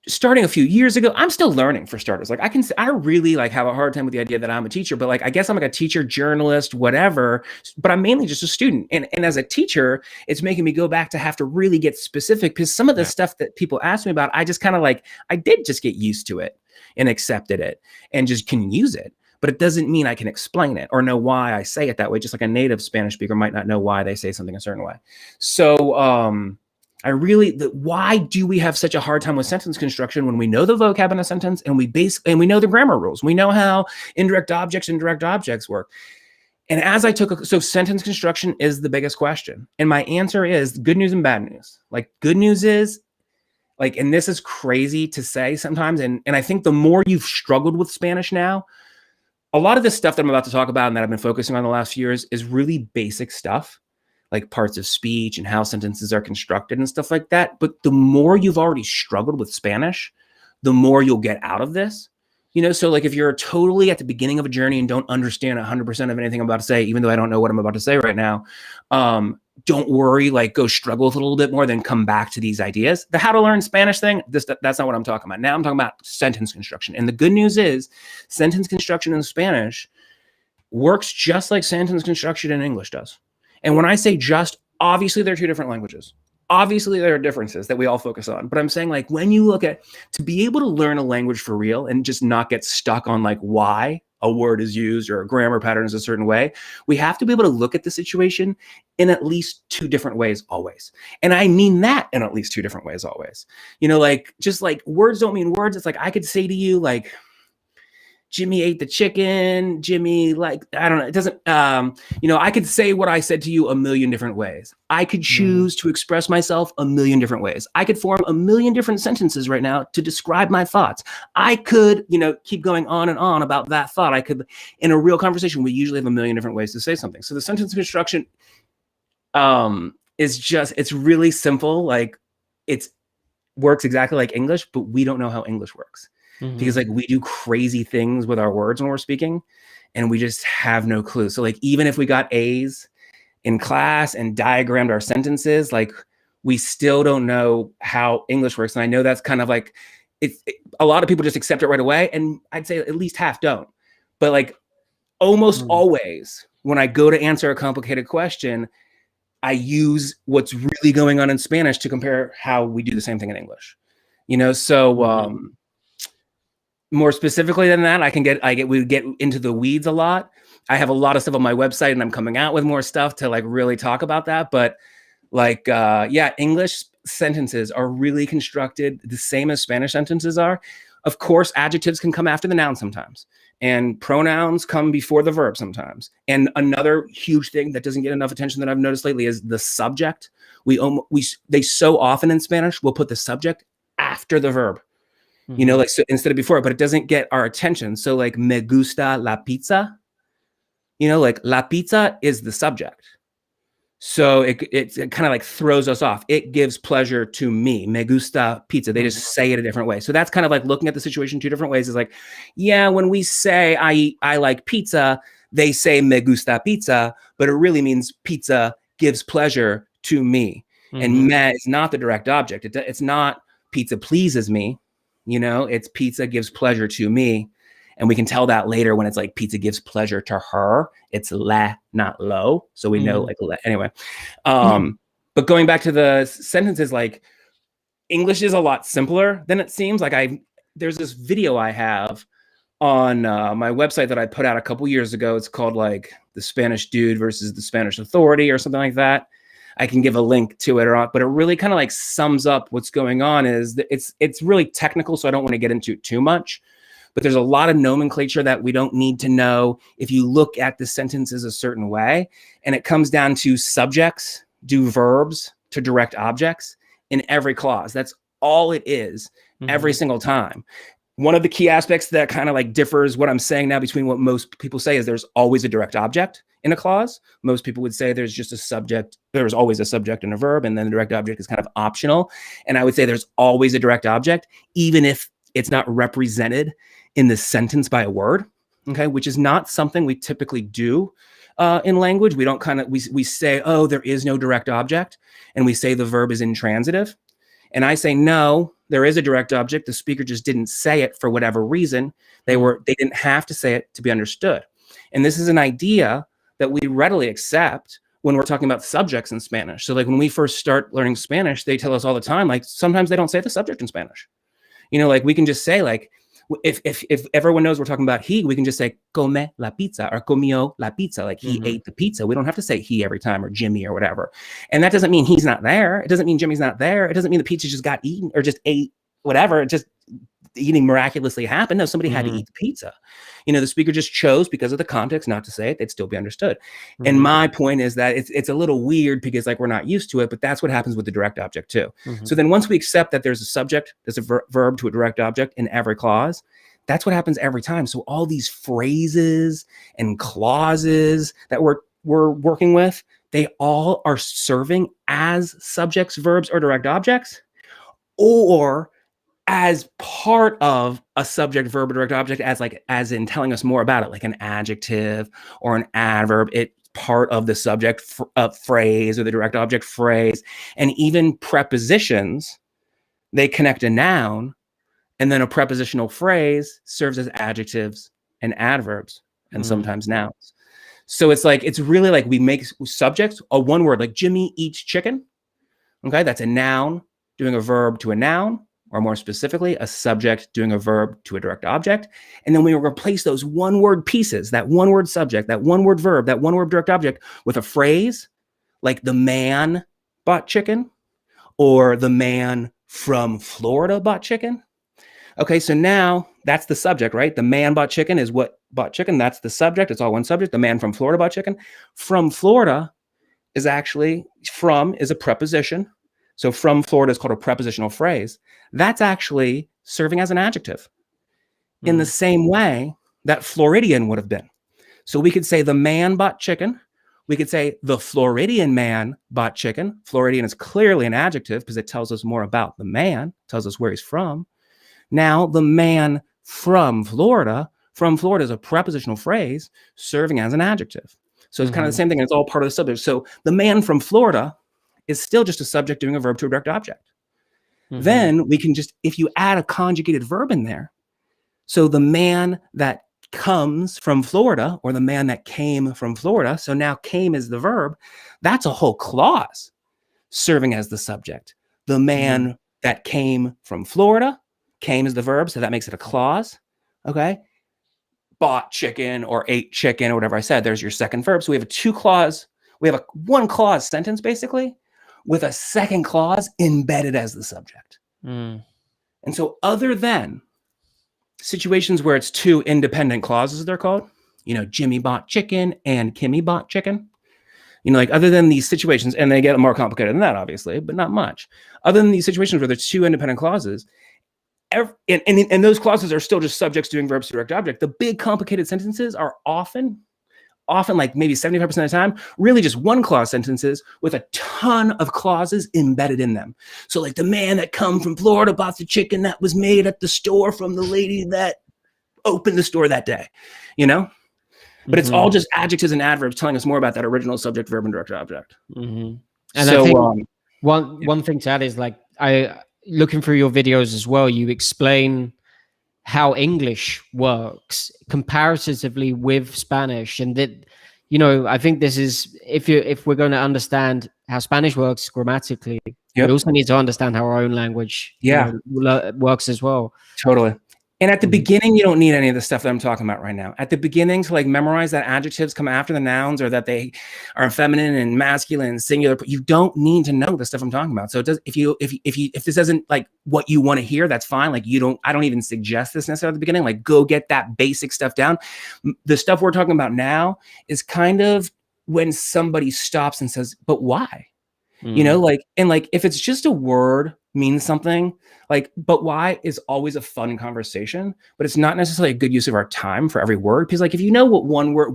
starting a few years ago, I'm still learning for starters. Like I really like have a hard time with the idea that I'm a teacher, but like, I guess I'm like a teacher, journalist, whatever, but I'm mainly just a student. And as a teacher, it's making me go back to have to really get specific, because some of the stuff that people ask me about, I just kind of like, I did just get used to it and accepted it and just can use it. But it doesn't mean I can explain it or know why I say it that way. Just like a native Spanish speaker might not know why they say something a certain way. So, why do we have such a hard time with sentence construction when we know the vocab in a sentence and we know the grammar rules? We know how indirect objects and direct objects work. And as I so sentence construction is the biggest question. And my answer is good news and bad news. Like, good news is, like, and this is crazy to say sometimes, and I think the more you've struggled with Spanish now, a lot of this stuff that I'm about to talk about and that I've been focusing on the last few years is really basic stuff, like parts of speech and how sentences are constructed and stuff like that. But the more you've already struggled with Spanish, the more you'll get out of this. You know, so like if you're totally at the beginning of a journey and don't understand 100% of anything I'm about to say, even though I don't know what I'm about to say right now, don't worry, like go struggle with it a little bit more, then come back to these ideas. The how to learn Spanish thing, that's not what I'm talking about. Now I'm talking about sentence construction. And the good news is sentence construction in Spanish works just like sentence construction in English does. And when I say just, obviously they're two different languages. Obviously there are differences that we all focus on. But I'm saying, like, when you look at, to be able to learn a language for real and just not get stuck on like why a word is used or a grammar pattern is a certain way, we have to be able to look at the situation in at least two different ways always. And I mean that in at least two different ways always. You know, like, just like words don't mean words. It's like, I could say to you, like, Jimmy ate the chicken, Jimmy, like, I don't know. It doesn't, you know, I could say what I said to you a million different ways. I could choose to express myself a million different ways. I could form a million different sentences right now to describe my thoughts. I could, you know, keep going on and on about that thought. I could, in a real conversation, we usually have a million different ways to say something. So the sentence construction is just, it's really simple. Like, it's works exactly like English, but we don't know how English works. Because like we do crazy things with our words when we're speaking and we just have no clue. So like, even if we got A's in class and diagrammed our sentences, like we still don't know how English works. And I know that's kind of like, a lot of people just accept it right away. And I'd say at least half don't. But like almost always when I go to answer a complicated question, I use what's really going on in Spanish to compare how we do the same thing in English. You know, so more specifically than that, we get into the weeds a lot. I have a lot of stuff on my website and I'm coming out with more stuff to like really talk about that. But like, yeah, English sentences are really constructed the same as Spanish sentences are. Of course, adjectives can come after the noun sometimes, and pronouns come before the verb sometimes. And another huge thing that doesn't get enough attention that I've noticed lately is the subject. They so often in Spanish will put the subject after the verb. You know, like, so instead of before, but it doesn't get our attention. So like, me gusta la pizza, you know, like la pizza is the subject. So it kind of like throws us off. It gives pleasure to me. Me gusta pizza. They just say it a different way. So that's kind of like looking at the situation two different ways. Is like, yeah, when we say I like pizza, they say me gusta pizza, but it really means pizza gives pleasure to me. And me is not the direct object. It's not pizza pleases me. You know, it's pizza gives pleasure to me. And we can tell that later when it's like pizza gives pleasure to her. It's la, not lo. So we know like, anyway. But going back to the sentences, like English is a lot simpler than it seems. Like there's this video I have on my website that I put out a couple years ago. It's called like The Spanish Dude versus the Spanish Authority or something like that. I can give a link to it or not, but it really kind of like sums up what's going on. Is that it's really technical, so I don't want to get into it too much, but there's a lot of nomenclature that we don't need to know if you look at the sentences a certain way. And it comes down to subjects do verbs to direct objects in every clause. That's all it is every single time. One of the key aspects that kind of like differs what I'm saying now between what most people say is there's always a direct object in a clause. Most people would say there's just a subject. There's always a subject and a verb, and then the direct object is kind of optional. And I would say there's always a direct object, even if it's not represented in the sentence by a word, okay, which is not something we typically do in language. We don't we say, oh, there is no direct object, and we say the verb is intransitive. And I say, no, there is a direct object. The speaker just didn't say it for whatever reason. They didn't have to say it to be understood. And this is an idea that we readily accept when we're talking about subjects in Spanish. So like when we first start learning Spanish, they tell us all the time, like sometimes they don't say the subject in Spanish. You know, like we can just say like, if everyone knows we're talking about he, we can just say come la pizza or comió la pizza, like he ate the pizza. We don't have to say he every time or Jimmy or whatever. And that doesn't mean he's not there. It doesn't mean Jimmy's not there. It doesn't mean the pizza just got eaten or just ate whatever. It just eating miraculously happened. No, somebody had to eat the pizza. You know, the speaker just chose because of the context not to say it. They'd still be understood. And my point is that it's a little weird because like we're not used to it, but that's what happens with the direct object too. So then once we accept that there's a subject, there's a verb to a direct object in every clause, that's what happens every time. So all these phrases and clauses that we're working with, they all are serving as subjects, verbs, or direct objects, or as part of a subject, verb, or direct object, as in telling us more about it, like an adjective or an adverb. It's part of the subject phrase or the direct object phrase. And even prepositions, they connect a noun, and then a prepositional phrase serves as adjectives and adverbs and sometimes nouns. So it's really like we make subjects a one word, like Jimmy eats chicken. Okay, that's a noun doing a verb to a noun, or more specifically, a subject doing a verb to a direct object. And then we replace those one word pieces, that one word subject, that one word verb, that one word direct object with a phrase like the man bought chicken or the man from Florida bought chicken. Okay, so now that's the subject, right? The man bought chicken is what bought chicken. That's the subject. It's all one subject. The man from Florida bought chicken. From Florida is actually, from is a preposition. So from Florida is called a prepositional phrase. That's actually serving as an adjective in the same way that Floridian would have been. So we could say the man bought chicken. We could say the Floridian man bought chicken. Floridian is clearly an adjective because it tells us more about the man, tells us where he's from. Now the man from Florida is a prepositional phrase serving as an adjective. So it's kind of the same thing, and it's all part of the subject. So the man from Florida is still just a subject doing a verb to a direct object. Then we can just, if you add a conjugated verb in there, so the man that comes from Florida or the man that came from Florida, so now came is the verb, that's a whole clause serving as the subject. The man that came from Florida, came is the verb, so that makes it a clause, okay? Bought chicken or ate chicken or whatever I said, there's your second verb. So we have a one clause sentence basically, with a second clause embedded as the subject. And so other than situations where it's two independent clauses, they're called, you know, Jimmy bought chicken and Kimmy bought chicken. You know, like other than these situations, and they get more complicated than that, obviously, but not much. Other than these situations where there's two independent clauses, and those clauses are still just subjects doing verbs to direct object, the big complicated sentences are often like maybe 75% of the time, really just one clause sentences with a ton of clauses embedded in them. So like the man that come from Florida bought the chicken that was made at the store from the lady that opened the store that day, you know? But it's all just adjectives and adverbs telling us more about that original subject, verb, and direct object. And so, I think one thing to add is like, looking through your videos as well, you explain how English works comparatively with Spanish, and that, you know, I think this is, if we're going to understand how Spanish works grammatically, we also need to understand how our own language works as well. Totally. And at the beginning, you don't need any of the stuff that I'm talking about right now. At the beginning, to like memorize that adjectives come after the nouns, or that they are feminine and masculine and singular, but you don't need to know the stuff I'm talking about. So it does, if this isn't like what you want to hear, that's fine. Like I don't even suggest this necessarily at the beginning. Like go get that basic stuff down. The stuff we're talking about now is kind of when somebody stops and says, but why? You know, like, and like, if it's just a word means something, like, but why is always a fun conversation, but it's not necessarily a good use of our time for every word. Because like, if you know what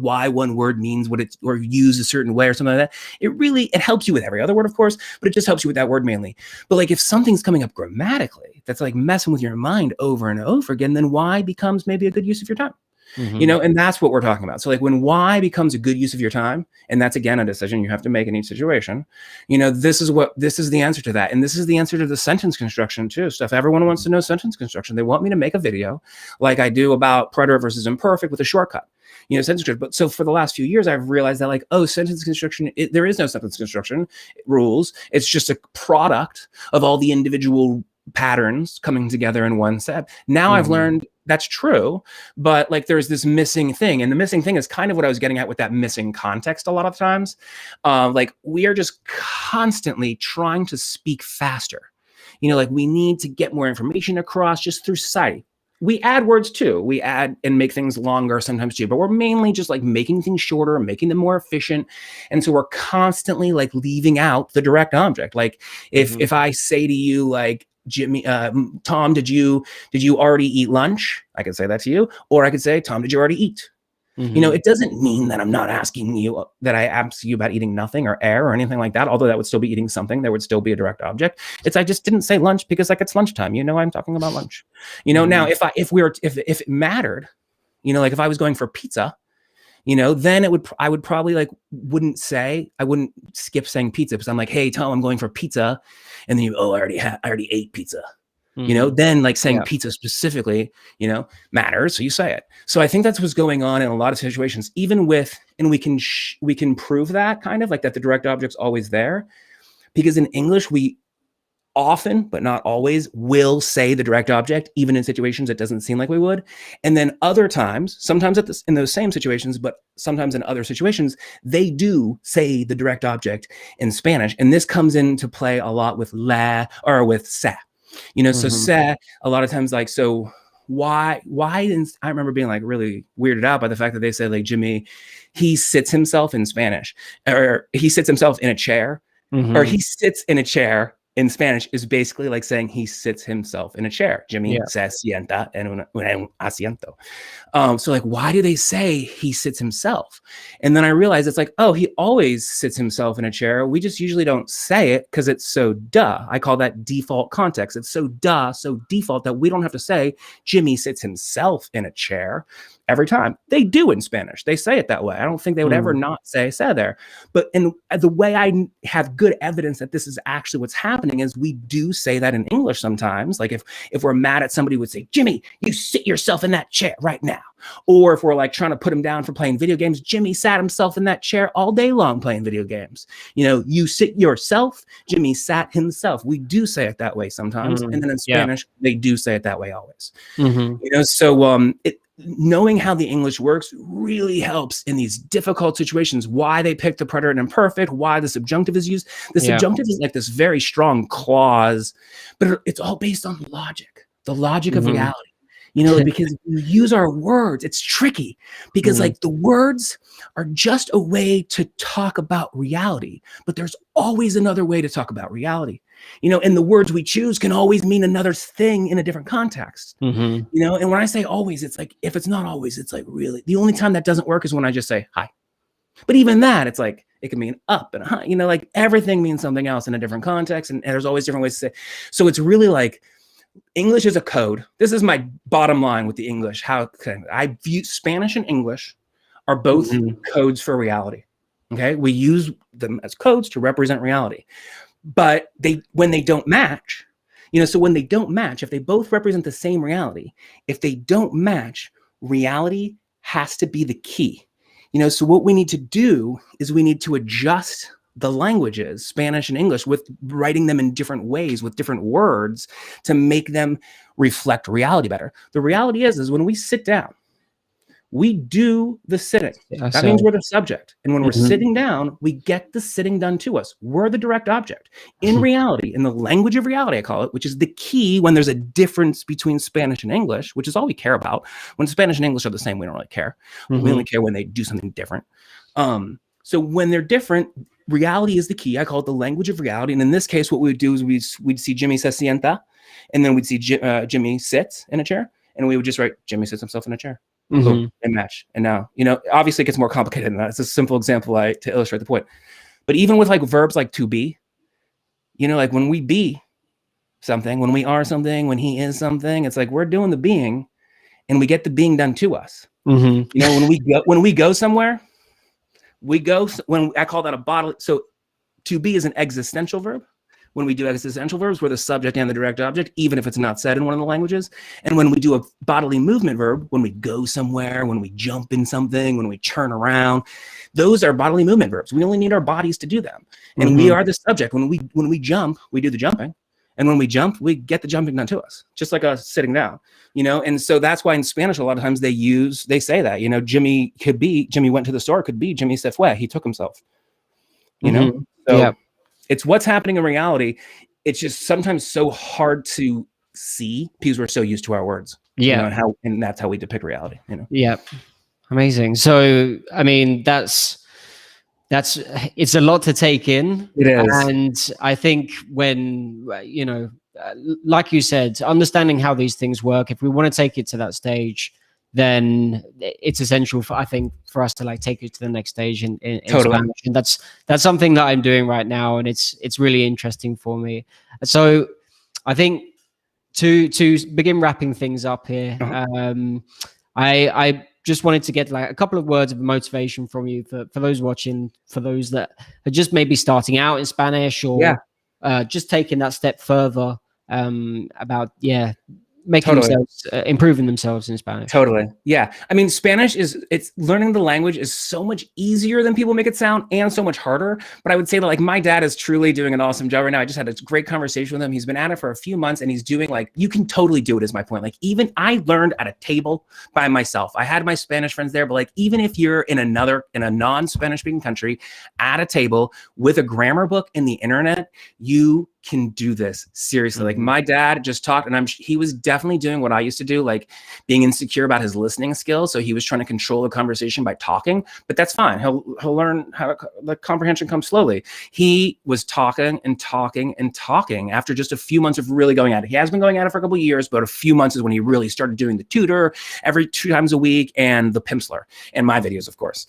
why one word means, what it's, or used a certain way or something like that, it helps you with every other word, of course, but it just helps you with that word mainly. But like, if something's coming up grammatically, that's like messing with your mind over and over again, then why becomes maybe a good use of your time. And that's what we're talking about. So like when why becomes a good use of your time, and that's again a decision you have to make in each situation, this is the answer to that. And this is the answer to the sentence construction too. Stuff everyone wants to know sentence construction. They want me to make a video like I do about preterite versus imperfect with a shortcut. Sentence construction. But so for the last few years, I've realized that like, sentence construction, there is no sentence construction rules. It's just a product of all the individual patterns coming together in one set. Now I've learned that's true, but like there's this missing thing. And the missing thing is kind of what I was getting at with that missing context a lot of times. Like we are just constantly trying to speak faster. Like we need to get more information across just through society. We add words too. We add and make things longer sometimes too, but we're mainly just like making things shorter, making them more efficient. And so we're constantly like leaving out the direct object. Like if I say to you like, Jimmy, Tom, did you already eat lunch? I could say that to you, or I could say, Tom, did you already eat? It doesn't mean that I'm not asking you, that I ask you about eating nothing or air or anything like that. Although that would still be eating something, there would still be a direct object. I just didn't say lunch because like it's lunchtime. I'm talking about lunch. Now if it mattered, like if I was going for pizza, then I would probably like I wouldn't skip saying pizza because I'm like, hey Tom, I'm going for pizza, and then I already ate pizza. Then like saying pizza specifically, matters. So you say it. So I think that's what's going on in a lot of situations, even with, and we can prove that kind of like that the direct object's always there, because in English, we often, but not always, will say the direct object, even in situations it doesn't seem like we would. And then other times, sometimes in those same situations, but sometimes in other situations, they do say the direct object in Spanish. And this comes into play a lot with la or with se. So se, a lot of times like, so why I remember being like really weirded out by the fact that they said like, Jimmy, he sits himself in Spanish, or he sits himself in a chair, or he sits in a chair in Spanish is basically like saying he sits himself in a chair. Jimmy se sienta en un asiento. So like, why do they say he sits himself? And then I realized it's like, he always sits himself in a chair. We just usually don't say it because it's so duh. I call that default context. It's so duh, so default that we don't have to say Jimmy sits himself in a chair every time. They do in Spanish. They say it that way. I don't think they would ever not say there. But in the way I have good evidence that this is actually what's happening is we do say that in English sometimes. Like if we're mad at somebody, would say, Jimmy, you sit yourself in that chair right now. Or if we're like trying to put him down for playing video games, Jimmy sat himself in that chair all day long playing video games. You sit yourself, Jimmy sat himself. We do say it that way sometimes. And then in Spanish, they do say it that way always. So knowing how the English works really helps in these difficult situations. Why they pick the preterite and imperfect, why the subjunctive is used. The subjunctive is like this very strong clause, but it's all based on logic, the logic of reality. Because you use our words, it's tricky because like the words are just a way to talk about reality, but there's always another way to talk about reality. And the words we choose can always mean another thing in a different context. And when I say always, it's like, if it's not always, it's like really, the only time that doesn't work is when I just say hi. But even that, it's like, it can mean up and hi, like everything means something else in a different context. And there's always different ways to say. So it's really like, English is a code. This is my bottom line with the English. How I view Spanish and English are both codes for reality. Okay. We use them as codes to represent reality, but when they don't match, so when they don't match, if they both represent the same reality, if they don't match, reality has to be the key. So what we need to do is we need to adjust the languages, Spanish and English, with writing them in different ways with different words to make them reflect reality better. The reality is when we sit down, we do the sitting. That means we're the subject. And when we're sitting down, we get the sitting done to us. We're the direct object. In reality, in the language of reality, I call it, which is the key when there's a difference between Spanish and English, which is all we care about. When Spanish and English are the same, we don't really care. We only care when they do something different. So when they're different, reality is the key. I call it the language of reality. And in this case, what we would do is we'd see Jimmy se sienta, and then we'd see Jimmy sits in a chair, and we would just write Jimmy sits himself in a chair. Boom, and match. And now, obviously it gets more complicated than that. It's a simple example to illustrate the point. But even with like verbs like to be, like when we be something, when we are something, when he is something, it's like we're doing the being. and we get the being done to us. Mm-hmm. You know, when we go somewhere, when I call that a bodily. So to be is an existential verb. When we do existential verbs, we're the subject and the direct object, even if it's not said in one of the languages. And when we do a bodily movement verb, when we go somewhere, when we jump in something, when we turn around, those are bodily movement verbs. We only need our bodies to do them. And we are the subject. When we jump, we do the jumping. And when we jump, we get the jumping done to us, just like us sitting down, you know? And so that's why in Spanish, a lot of times they say that, you know, Jimmy went to the store, could be Jimmy se fue, he took himself, you know? So it's what's happening in reality. It's just sometimes so hard to see because we're so used to our words, you know, and that's how we depict reality, you know? Yeah. Amazing. So, I mean, it's a lot to take in. It is. And I think when, you know, like you said, understanding how these things work, if we want to take it to that stage, then it's essential for us to like take it to the next stage in Totally. Spanish. And that's something that I'm doing right now. And it's really interesting for me. So I think to begin wrapping things up here, I just wanted to get like a couple of words of motivation from you for those watching, for those that are just maybe starting out in Spanish or just taking that step further about making themselves improving themselves in Spanish. Totally. Yeah. I mean, it's learning the language is so much easier than people make it sound and so much harder. But I would say that like my dad is truly doing an awesome job right now. I just had a great conversation with him. He's been at it for a few months and he's doing like, you can totally do it is my point. Like even I learned at a table by myself. I had my Spanish friends there, but like, even if you're in a non-Spanish speaking country at a table with a grammar book and the internet, you can do this seriously. Like my dad just talked and he was definitely doing what I used to do, like being insecure about his listening skills. So he was trying to control the conversation by talking, but that's fine. He'll learn how the comprehension comes slowly. He was talking and talking and talking after just a few months of really going at it. He has been going at it for a couple of years, but a few months is when he really started doing the tutor every 2 times a week and the Pimsleur and my videos, of course.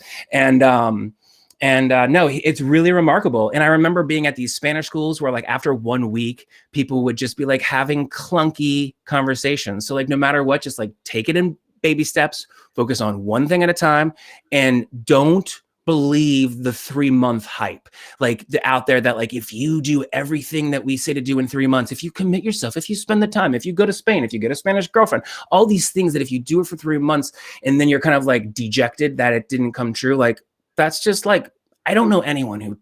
No, it's really remarkable. And I remember being at these Spanish schools where like after 1 week, people would just be like having clunky conversations. So like no matter what, just like take it in baby steps, focus on one thing at a time, and don't believe the 3-month hype like out there that like if you do everything that we say to do in 3 months, if you commit yourself, if you spend the time, if you go to Spain, if you get a Spanish girlfriend, all these things that if you do it for 3 months and then you're kind of like dejected that it didn't come true, like that's just like, I don't know anyone who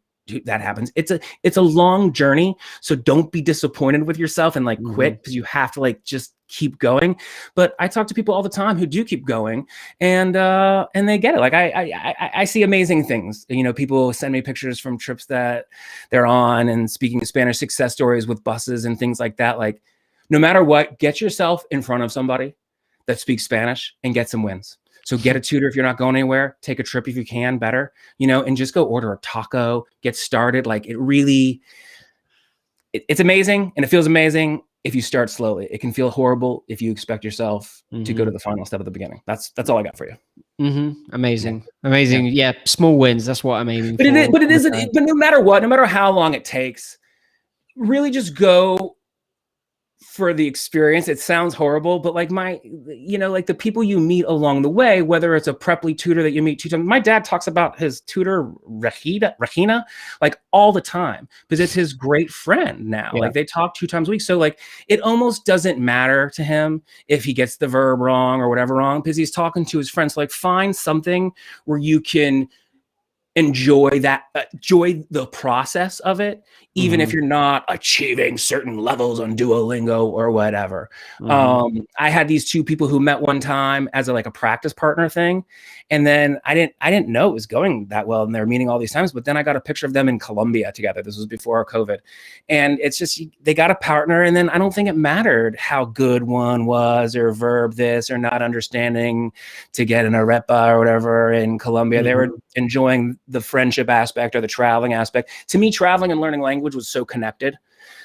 that happens. It's a long journey. So don't be disappointed with yourself and like quit because you have to like just keep going. But I talk to people all the time who do keep going and they get it. Like I see amazing things. You know, people send me pictures from trips that they're on and speaking Spanish success stories with buses and things like that. Like no matter what, get yourself in front of somebody that speaks Spanish and get some wins. So get a tutor if you're not going anywhere, take a trip if you can, better, you know, and just go order a taco, get started. Like it really, it's amazing and it feels amazing if you start slowly. It can feel horrible if you expect yourself to go to the final step at the beginning. That's all I got for you. Amazing. Amazing. Yeah. Small wins. That's what I'm aiming for. But no matter what, no matter how long it takes, really just go for the experience. It sounds horrible, but like like the people you meet along the way, whether it's a preply tutor that you meet 2 times. My dad talks about his tutor, Regina, like all the time because it's his great friend now. Yeah. Like they talk 2 times a week. So like, it almost doesn't matter to him if he gets the verb wrong or whatever wrong, because he's talking to his friends. So like find something where you can enjoy the process of it, even if you're not achieving certain levels on Duolingo or whatever. I had these 2 people who met one time as a practice partner thing. And then I didn't know it was going that well. And they were meeting all these times, but then I got a picture of them in Colombia together. This was before COVID. And it's just, they got a partner. And then I don't think it mattered how good one was or verb this or not understanding to get an arepa or whatever in Colombia. They were enjoying the friendship aspect or the traveling aspect. To me, traveling and learning language was so connected.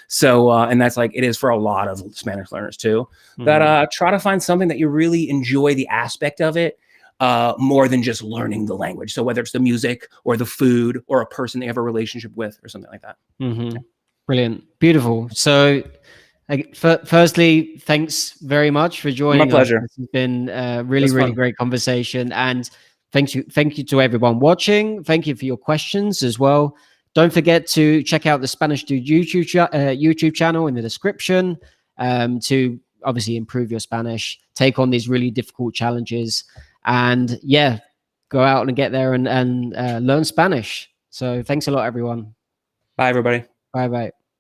So, and that's like, it is for a lot of Spanish learners too, that try to find something that you really enjoy the aspect of it more than just learning the language. So whether it's the music or the food or a person they have a relationship with or something like that. Brilliant. Beautiful. So Firstly, thanks very much for My joining us. pleasure. This has been a really, That's really fun. great conversation. And thank you to everyone watching. Thank you for your questions as well. Don't forget to check out the Spanish Dude YouTube channel in the description to obviously improve your Spanish, take on these really difficult challenges, and yeah, go out and get there and learn Spanish. So thanks a lot, everyone. Bye, everybody. Bye bye.